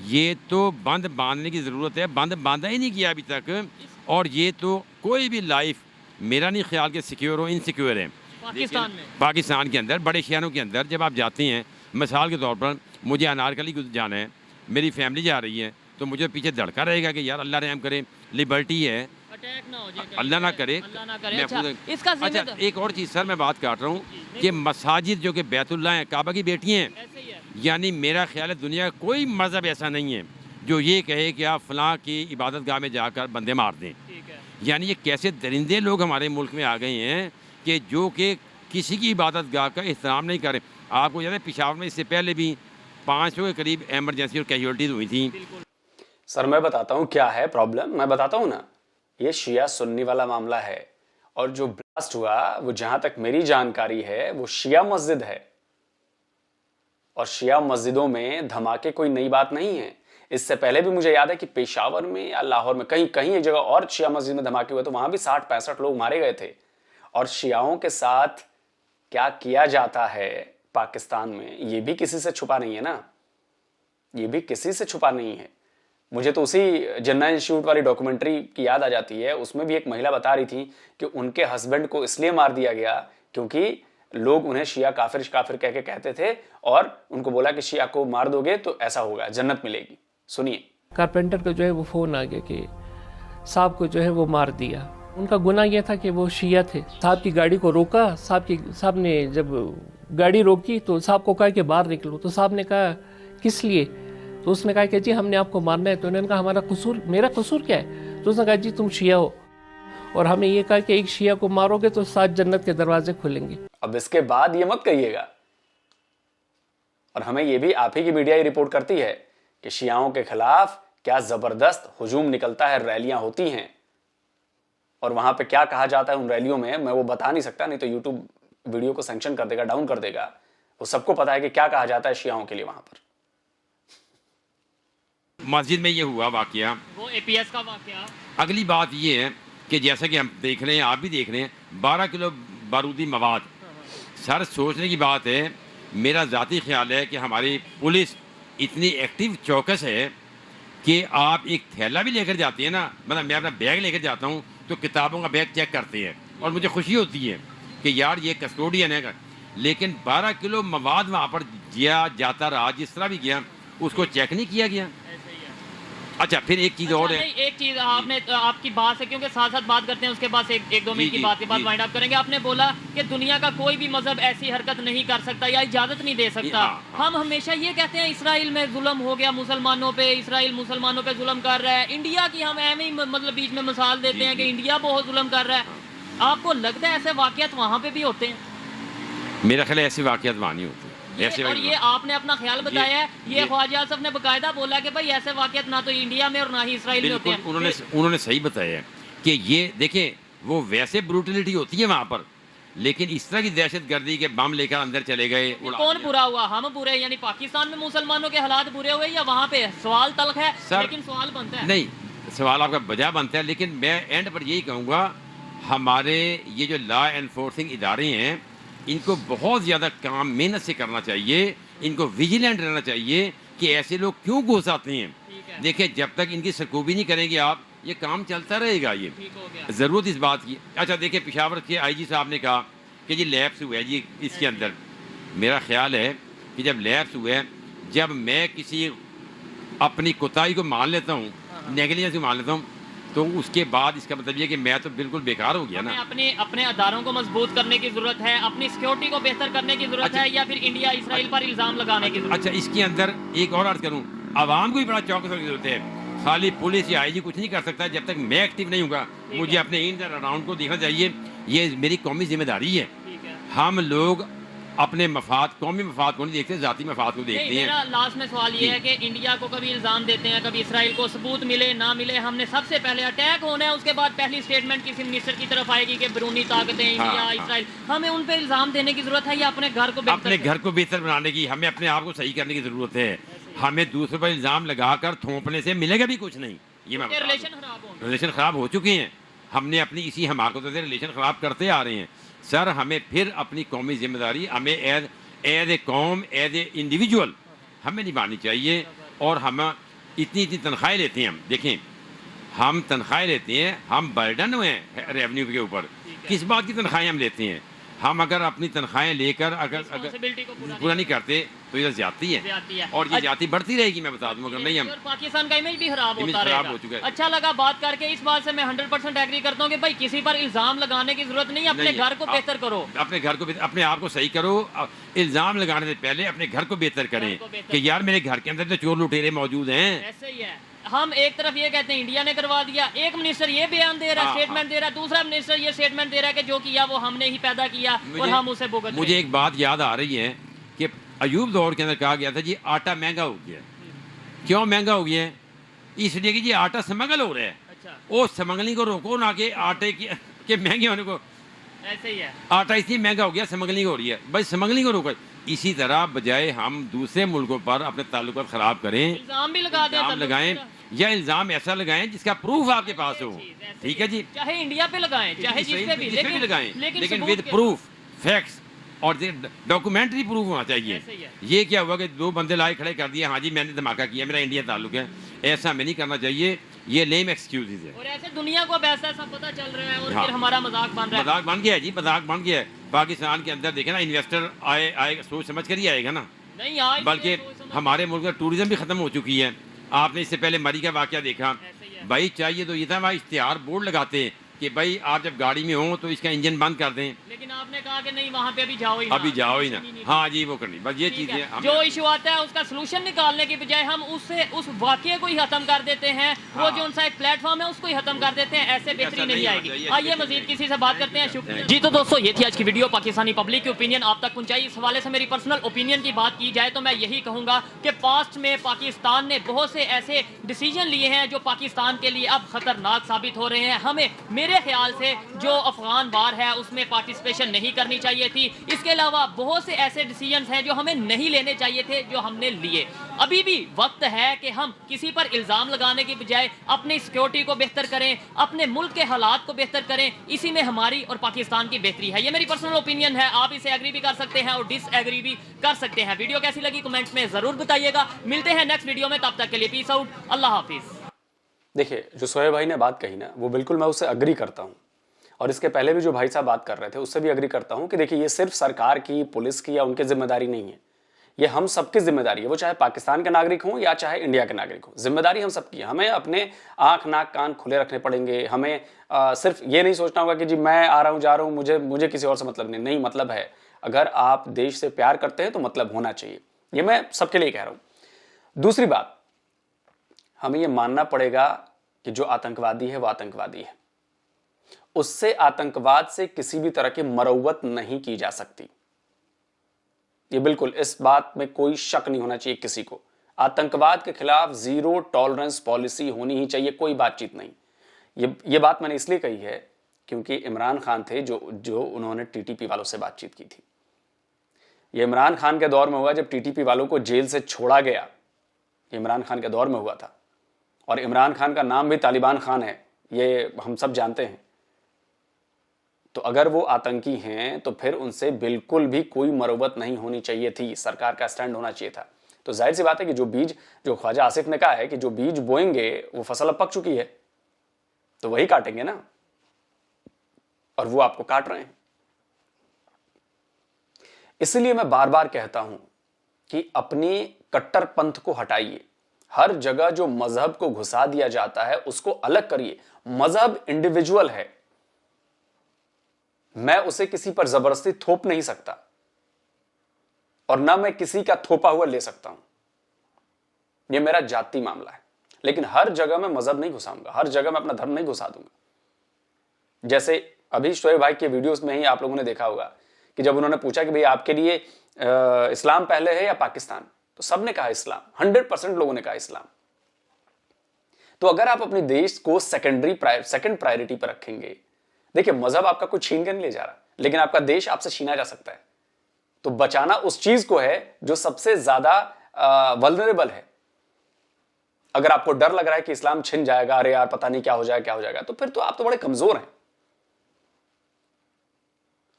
ये तो बंद बांधने की ज़रूरत है, बंद बांधा ही नहीं किया अभी तक। और ये तो कोई भी लाइफ मेरा नहीं ख्याल कि सिक्योर हो, इनसिक्योर है पाकिस्तान के अंदर। बड़े शहरों के अंदर जब आप जाते हैं, मिसाल के तौर पर मुझे अनारकली जाना है, मेरी फैमिली जा रही है, तो मुझे पीछे धड़का रहेगा कि यार अल्लाह रहम करे, लिबर्टी है, अटैक ना हो जाए, अल्लाह ना करे। अच्छा, एक और चीज़ सर मैं बात काट रहा हूँ कि मसाजिद जो कि बैतुल्लाह हैं, काबा की बेटी हैं, यानी मेरा ख्याल है दुनिया का कोई मज़हब ऐसा नहीं है जो ये कहे कि आप फलां की इबादत गाह में जाकर बंदे मार दें। यानी ये कैसे दरिंदे लोग हमारे मुल्क में आ गए हैं कि जो कि किसी की इबादत गाह का एहतराम नहीं करें। आपको याद है पेशावर में इससे पहले भी 500 के करीब एमरजेंसी और कैजुअल्टीज हुई थी। सर मैं बताता हूँ क्या है प्रॉब्लम, मैं बताता हूँ ना। ये शिया सुन्नी वाला मामला है, और जो ब्लास्ट हुआ वो जहां तक मेरी जानकारी है वो शिया मस्जिद है, और शिया मस्जिदों में धमाके कोई नई बात नहीं है। इससे पहले भी मुझे याद है कि पेशावर में या लाहौर में कहीं कहीं एक जगह और शिया मस्जिद में धमाके हुए, तो वहां भी 60-65 लोग मारे गए थे। और शियाओं के साथ क्या किया जाता है पाकिस्तान में, ये भी किसी से छुपा नहीं है ना, ये भी किसी से छुपा नहीं है। मुझे तो उसी जिन्ना इंस्टीट्यूट वाली डॉक्यूमेंट्री की याद आ जाती है, उसमें भी एक महिला बता रही थी कि उनके हस्बैंड को इसलिए मार दिया गया क्योंकि लोग उन्हें शिया काफिर काफिर कह के कहते थे, और उनको बोला कि शिया को मार दोगे तो ऐसा होगा, जन्नत मिलेगी। सुनिए। कारपेंटर को जो है वो फ़ोन आ गया कि साहब को जो है वो मार दिया। उनका गुनाह यह था कि वो शिया थे। साहब की गाड़ी को रोका, साहब ने जब गाड़ी रोकी तो साहब को कहा कि बाहर निकलो, तो साहब ने कहा किस लिए? तो उसने कहा कि जी हमने आपको मारना है। तो उन्होंने कहा हमारा कसूर, मेरा कसूर क्या है? तो उसने कहा जी तुम शिया हो, और हमें ये कहा कि एक शिया को मारोगे तो 7 जन्नत के दरवाजे खुलेंगे। अब इसके बाद ये मत कहिएगा, और हमें ये भी आप ही की मीडिया ही रिपोर्ट करती है कि शियाओं के खिलाफ क्या जबरदस्त हुजूम निकलता है, रैलियां होती हैं, और वहां पे क्या कहा जाता है उन रैलियों में मैं वो बता नहीं सकता, नहीं तो यूट्यूब वीडियो को सैंक्शन कर देगा, डाउन कर देगा। वो सबको पता है कि क्या कहा जाता है शियाओं के लिए वहां पर। मस्जिद में ये हुआ वाकया, वो एपीएस का वाकया। अगली बात ये है कि जैसा कि हम देख रहे हैं, आप भी देख रहे हैं, 12 किलो बारूदी मवाद। सर सोचने की बात है, मेरा ज़ाती ख्याल है कि हमारी पुलिस इतनी एक्टिव चौकस है कि आप एक थैला भी लेकर जाती है ना, मतलब मैं अपना बैग लेकर जाता हूँ तो किताबों का बैग चेक करते हैं और मुझे खुशी होती है कि यार ये कस्टोडियन है। लेकिन 12 किलो मवाद वहाँ पर जाता रहा, जिस तरह भी गया उसको चेक नहीं किया गया। अच्छा फिर एक चीज़ और है, एक चीज़ आपने आपकी बात है, क्योंकि साथ साथ बात करते हैं उसके बाद एक दो मिनट की बात के बाद वाइंड अप करेंगे। आपने बोला कि दुनिया का कोई भी मजहब ऐसी हरकत नहीं कर सकता या इजाजत नहीं दे सकता। हम हमेशा ये कहते हैं इसराइल में जुल्म हो गया मुसलमानों पे, इसराइल मुसलमानों पे जुल्म कर रहा है। इंडिया की हम एवं ही मतलब बीच में मिसाल देते हैं कि इंडिया बहुत जुल्म कर रहा है। आपको लगता है ऐसे वाकयात वहाँ पे भी होते हैं? मेरा ख्याल है ऐसे वाकयात वहाँ नहीं होते। और ये आपने अपना ख्याल बताया है, ये ख्वाजा आसिफ ने बकायदा बोला कि भाई ऐसे वाकयात ना तो इंडिया में और ना ही इसराइल में होते हैं। उन्होंने सही बताया है कि ये देखिए वो वैसे ब्रूटलिटी होती है वहाँ पर, लेकिन इस तरह की दहशत गर्दी के बम लेकर अंदर चले गए। कौन बुरा हुआ? हम बुरे, यानी पाकिस्तान में मुसलमानों के हालात बुरे हुए या वहाँ पे? सवाल तल्ख है लेकिन सवाल बनता है। नहीं, सवाल आपका बजा बनता है, लेकिन मैं एंड पर यही कहूँगा हमारे ये जो लॉ एनफोर्सिंग इदारे हैं इनको बहुत ज़्यादा काम मेहनत से करना चाहिए, इनको विजिलेंट रहना चाहिए कि ऐसे लोग क्यों घुस आते हैं। देखिए जब तक इनकी सरकूबी नहीं करेंगे आप, ये काम चलता रहेगा। ये ज़रूरत इस बात की। अच्छा देखिए पेशावर के आईजी साहब ने कहा कि जी लैप्स हुआ है जी इसके अंदर। मेरा ख्याल है कि जब लैप्स हुआ है, जब मैं किसी अपनी कोताही को मान लेता हूँ, नेगलिजेंस को मान लेता हूँ, तो उसके बाद इसका मतलब ये कि मैं तो बिल्कुल बेकार हो गया ना। अपने अदारों को मजबूत करने की जरूरत है, अपनी सिक्योरिटी को बेहतर करने की जरूरत है, या फिर इंडिया इसराइल पर इल्जाम लगाने की जरूरत? अच्छा इसके अंदर एक और अर्ज करूँ, आवाम को भी बड़ा चौकस होने की जरूरत है। खाली पुलिस या आईजी कुछ नहीं कर सकता जब तक मैं एक्टिव नहीं हूँगा। मुझे अपने इन अराउंड को देखना चाहिए, ये मेरी कौमी जिम्मेदारी है। हम लोग अपने मफाद, कौमी मफाद को नहीं देखते, जाती मफाद को देखते हैं। मेरा लास्ट में सवाल ये है कि इंडिया को कभी इल्जाम देते हैं, कभी इसराइल को, सबूत मिले ना मिले, हमने सबसे पहले अटैक होना है, उसके बाद पहली स्टेटमेंट किसी मिनिस्टर की तरफ आएगी कि बैरूनी ताकतें इंडिया इसराइल। हमें उन पे इल्जाम देने की जरूरत है या अपने घर को बेहतर बनाने की, हमें अपने आप को सही करने की जरूरत है। हमें दूसरों पर इल्जाम लगाकर थोपने से मिलेगा भी कुछ नहीं। ये रिलेशन खराब हो चुके हैं, हमने अपनी इसी हमाकतों से रिलेशन खराब करते आ रहे हैं। सर हमें फिर अपनी कौमी जिम्मेदारी हमें एज ए कौम, एज ए इंडिविजुअल हमें निभानी चाहिए। और हम इतनी तनख्वाहें लेते हैं, हम देखें हम तनख्वाहें लेते हैं, हम बर्डन हुए हैं रेवेन्यू के ऊपर। किस बात की तनख्वाहें हम लेते हैं? हम अगर अपनी तनख्वाहें लेकर अगर पूरा नहीं करते तो ये ज्यादती है, और ये ज्यादती बढ़ती रहेगी। मैं बता दूं, अगर नहीं हम पाकिस्तान का इमेज भी खराब हो चुका है। अच्छा लगा बात करके, इस बात से मैं 100% एग्री करता हूँ कि भाई किसी पर इल्जाम लगाने की जरूरत नहीं, अपने घर को बेहतर करो, अपने घर को, अपने आप को सही करो। इल्जाम लगाने से पहले अपने घर को बेहतर करें कि यार मेरे घर के अंदर तो चोर लुटेरे मौजूद हैं। ऐसे ही है। हम एक तरफ ये कहते हैं इंडिया ने करवा दिया, एक मिनिस्टर ये बयान दे रहा है, स्टेटमेंट दे रहा है, दूसरा मिनिस्टर ये स्टेटमेंट दे रहा है कि जो किया वो हमने ही पैदा किया और हम उसे भुगत रहे हैं। मुझे एक बात याद आ रही है कि अयूब दौर के अंदर कहा गया था जी आटा महंगा हो गया। क्यों महंगा हो गया है? इसलिए कि जी आटा स्मगल हो रहा है। अच्छा। वो स्मगलिंग को रोको ना कि आटे के महंगे होने को। ऐसे ही है, आटा इसलिए महंगा हो गया, स्मगलिंग हो रही है, भाई स्मगलिंग को रोको। इसी तरह बजाय हम दूसरे मुल्कों पर अपने ताल्लुकात खराब करें, इल्जाम भी लगाएं या इल्जाम ऐसा लगाएं जिसका प्रूफ आपके पास हो। ठीक है जी, चाहे इंडिया पे लगाएं, चाहे जिस पे भी लगाएं, लेकिन विद प्रूफ, फैक्ट्स और डॉक्यूमेंट्री प्रूफ होना चाहिए। ये क्या हुआ कि दो बंदे लाए खड़े कर दिए, हाँ जी मैंने धमाका किया, मेरा इंडिया ताल्लुक है, ऐसा हमें नहीं करना चाहिए। ये लेम एक्सक्यूजेज है, और ऐसे दुनिया को ऐसा सब पता चल रहा है और फिर हमारा मजाक बन रहा है। मजाक बन गया है जी, मजाक बन गया है। पाकिस्तान के अंदर देखे ना, इन्वेस्टर आएगा सोच समझ कर ही आएगा ना, नहीं आए, बल्कि हमारे मुल्क में टूरिज्म भी खत्म हो चुकी है। आपने इससे पहले मरी का वाकया देखा, भाई चाहिए तो ये था वहाँ इश्तिहार बोर्ड लगाते कि भाई आप जब गाड़ी में हो तो इसका इंजन बंद कर दें, लेकिन आपने कहा कि नहीं वहाँ पे अभी जाओ ही ना, अभी जाओ ही ना। हाँ जी वो करनी, बस ये चीज़ है। जो इशू आता है उसका सलूशन निकालने की बजाय हम उससे उस वाकये को ही खत्म कर देते हैं। वो जो उनका एक प्लेटफॉर्म है उसको ही खत्म कर देते हैं, ऐसे बेहतरी नहीं आएगी। आइए मजीद किसी से बात करते हैं। शुक्रिया जी। तो दोस्तों ये थी आज की वीडियो, पाकिस्तानी पब्लिक की ओपिनियन आप तक पहुंचाई। इस हवाले से मेरी पर्सनल ओपिनियन की बात की जाए तो मैं यही कहूँगा कि पास्ट में पाकिस्तान ने बहुत से ऐसे डिसीजन लिए हैं जो पाकिस्तान के लिए अब खतरनाक साबित हो रहे हैं। हमें, मेरे मेरे ख्याल से जो अफगान वार है उसमें पार्टिसिपेशन नहीं करनी चाहिए थी। इसके अलावा बहुत से ऐसे डिसीजंस हैं जो हमें नहीं लेने चाहिए थे जो हमने लिए। अभी भी वक्त है कि हम किसी पर इल्ज़ाम लगाने की बजाय अपनी सिक्योरिटी को बेहतर करें, अपने मुल्क के हालात को बेहतर करें। इसी में हमारी और पाकिस्तान की बेहतरी है। ये मेरी पर्सनल ओपिनियन है, आप इसे एग्री भी कर सकते हैं और डिसएग्री भी कर सकते हैं। वीडियो कैसी लगी कमेंट्स में ज़रूर बताइएगा। मिलते हैं नेक्स्ट वीडियो में, तब तक के लिए पीस आउट, अल्लाह हाफिज़। देखिए, जो सोहेब भाई ने बात कही ना, वो बिल्कुल मैं उससे अग्री करता हूँ। और इसके पहले भी जो भाई साहब बात कर रहे थे उससे भी अग्री करता हूँ कि देखिए, ये सिर्फ सरकार की, पुलिस की या उनकी जिम्मेदारी नहीं है, ये हम सबकी जिम्मेदारी है। वो चाहे पाकिस्तान के नागरिक हों या चाहे इंडिया के नागरिक हों, जिम्मेदारी हम सबकी है। हमें अपने आंख नाक कान खुले रखने पड़ेंगे। हमें सिर्फ ये नहीं सोचना होगा कि जी मैं आ रहा हूँ जा रहा हूँ, मुझे किसी और से मतलब नहीं, मतलब है। अगर आप देश से प्यार करते हैं तो मतलब होना चाहिए। ये मैं सबके लिए कह रहा हूँ। दूसरी बात, हमें ये मानना पड़ेगा कि जो आतंकवादी है वो आतंकवादी है। उससे, आतंकवाद से किसी भी तरह की मरम्मत नहीं की जा सकती। ये बिल्कुल, इस बात में कोई शक नहीं होना चाहिए किसी को। आतंकवाद के खिलाफ जीरो टॉलरेंस पॉलिसी होनी ही चाहिए, कोई बातचीत नहीं। ये बात मैंने इसलिए कही है क्योंकि इमरान खान थे जो उन्होंने टीटीपी वालों से बातचीत की थी। ये इमरान खान के दौर में हुआ जब टीटीपी वालों को जेल से छोड़ा गया। इमरान खान के दौर में हुआ था। और इमरान खान का नाम भी तालिबान खान है, ये हम सब जानते हैं। तो अगर वो आतंकी हैं तो फिर उनसे बिल्कुल भी कोई मरम्मत नहीं होनी चाहिए थी। सरकार का स्टैंड होना चाहिए था। तो जाहिर सी बात है कि जो ख्वाजा आसिफ ने कहा है कि जो बीज बोएंगे वो फसल अब पक चुकी है, तो वही काटेंगे ना, और वो आपको काट रहे हैं। इसलिए मैं बार बार कहता हूं कि अपनी कट्टरपंथ को हटाइए। हर जगह जो मजहब को घुसा दिया जाता है उसको अलग करिए। मजहब इंडिविजुअल है, मैं उसे किसी पर जबरदस्ती थोप नहीं सकता और ना मैं किसी का थोपा हुआ ले सकता हूं। यह मेरा जाति मामला है। लेकिन हर जगह मैं मजहब नहीं घुसाऊंगा, हर जगह मैं अपना धर्म नहीं घुसा दूंगा। जैसे अभी शोएब भाई के वीडियोस में ही आप लोगों ने देखा होगा कि जब उन्होंने पूछा कि भाई आपके लिए इस्लाम पहले है या पाकिस्तान, तो सबने कहा इस्लाम। 100% लोगों ने कहा इस्लाम। तो अगर आप अपने देश को सेकंड प्रायोरिटी पर रखेंगे, देखिए मजहब आपका कोई छीन के नहीं ले जा रहा, लेकिन आपका देश आपसे छीना जा सकता है। तो बचाना उस चीज को है जो सबसे ज्यादा वल्नरेबल है। अगर आपको डर लग रहा है कि इस्लाम छिन जाएगा, अरे यार पता नहीं क्या हो जाएगा, तो फिर तो आप तो बड़े कमजोर हैं।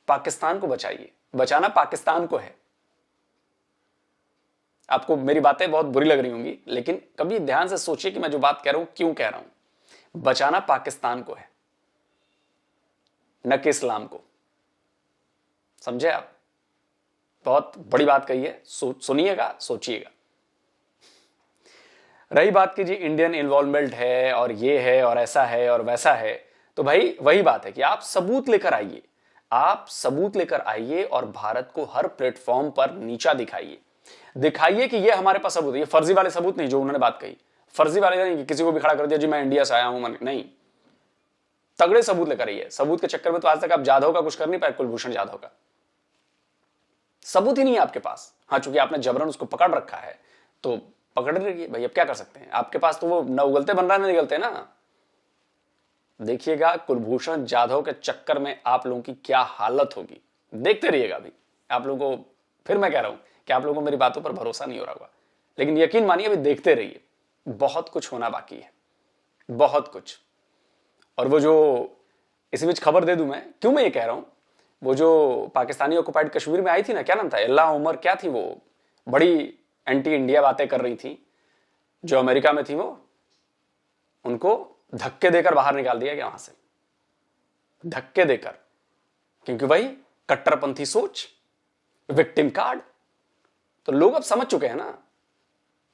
पाकिस्तान को बचाइए, बचाना पाकिस्तान को है। आपको मेरी बातें बहुत बुरी लग रही होंगी, लेकिन कभी ध्यान से सोचिए कि मैं जो बात कह रहा हूं क्यों कह रहा हूं। बचाना पाकिस्तान को है, न कि इस्लाम को। समझे आप? बहुत बड़ी बात कही है, सुनिएगा, सोचिएगा। रही बात की जी इंडियन इन्वॉल्वमेंट है और ये है और ऐसा है और वैसा है, तो भाई वही बात है कि आप सबूत लेकर आइए। आप सबूत लेकर आइए और भारत को हर प्लेटफॉर्म पर नीचा दिखाइए कि ये हमारे पास सबूत है। ये फर्जी वाले सबूत नहीं जो उन्होंने बात कही, फर्जी वाले नहीं कि किसी को भी खड़ा कर दिया जी मैं इंडिया से आया हूं, नहीं। तगड़े सबूत लेकर आइए। सबूत के चक्कर में तो आज तक आप जाधव का कुछ कर नहीं पाए, कुलभूषण जाधव का सबूत ही नहीं है आपके पास। हाँ, चूंकि आपने जबरन उसको पकड़ रखा है तो पकड़ रखिए भाई, अब क्या कर सकते हैं। आपके पास तो वो न उगलते बन रहा है, न निगलते ना। देखिएगा कुलभूषण जाधव के चक्कर में आप लोगों की क्या हालत होगी, देखते रहिएगा। अभी आप लोगों को फिर मैं कह रहा हूं कि आप लोगों को मेरी बातों पर भरोसा नहीं हो रहा होगा, लेकिन यकीन मानिए अभी देखते रहिए, बहुत कुछ होना बाकी है, बहुत कुछ। और वो जो इसी बीच खबर दे दूं मैं, क्यों मैं ये कह रहा हूं, वो जो पाकिस्तानी ऑक्युपाइड कश्मीर में आई थी ना, क्या नाम था, अल्लाह उमर क्या थी, वो बड़ी एंटी इंडिया बातें कर रही थी, जो अमेरिका में थी, वो उनको धक्के देकर बाहर निकाल दिया गया वहां से, धक्के देकर, क्योंकि वही कट्टरपंथी सोच, विक्टिम कार्ड। तो लोग अब समझ चुके हैं ना।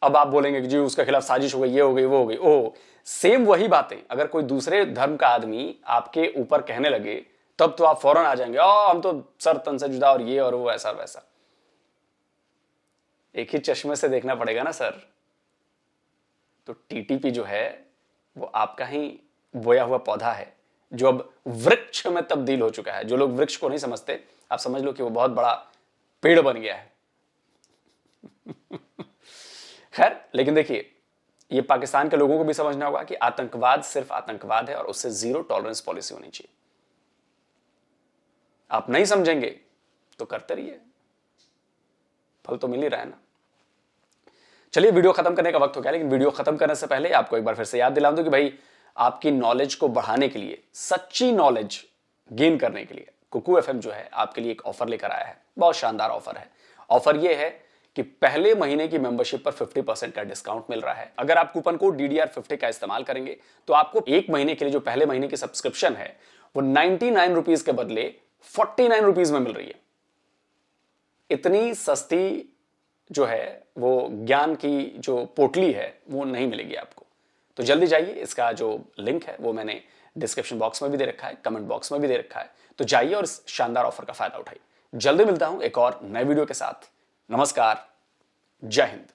अब आप बोलेंगे कि जी उसके खिलाफ साजिश हो गई, ये हो गई, वो हो गई। ओह, सेम वही बातें अगर कोई दूसरे धर्म का आदमी आपके ऊपर कहने लगे तब तो आप फौरन आ जाएंगे, हम तो सर तन से जुदा और ये और वो ऐसा वैसा। एक ही चश्मे से देखना पड़ेगा ना सर। तो टीटीपी जो है वो आपका ही बोया हुआ पौधा है जो अब वृक्ष में तब्दील हो चुका है। जो लोग वृक्ष को नहीं समझते, आप समझ लो कि वो बहुत बड़ा पेड़ बन गया है। खैर, लेकिन देखिए ये पाकिस्तान के लोगों को भी समझना होगा कि आतंकवाद सिर्फ आतंकवाद है और उससे जीरो टॉलरेंस पॉलिसी होनी चाहिए। आप नहीं समझेंगे तो करते रहिए, फल तो मिल ही रहा है ना। चलिए वीडियो खत्म करने का वक्त हो गया, लेकिन वीडियो खत्म करने से पहले आपको एक बार फिर से याद दिला दूं कि भाई आपकी नॉलेज को बढ़ाने के लिए, सच्ची नॉलेज गेन करने के लिए कुकू एफएम जो है आपके लिए एक ऑफर लेकर आया है। बहुत शानदार ऑफर है। ऑफर यह है कि पहले महीने की मेंबरशिप पर 50% का डिस्काउंट मिल रहा है। अगर आप कूपन कोड DDR50 का इस्तेमाल करेंगे तो आपको एक महीने के लिए जो पहले महीने की सब्सक्रिप्शन है वो 99 रुपीज के बदले 49 रुपीज में मिल रही है। इतनी सस्ती जो है वो ज्ञान की जो पोटली है वो नहीं मिलेगी आपको। तो जल्दी जाइए, इसका जो लिंक है वो मैंने डिस्क्रिप्शन बॉक्स में भी दे रखा है, कमेंट बॉक्स में भी दे रखा है। तो जाइए और इस शानदार ऑफर का फायदा उठाइए। जल्दी मिलता हूं एक और नए वीडियो के साथ। नमस्कार, जय हिंद।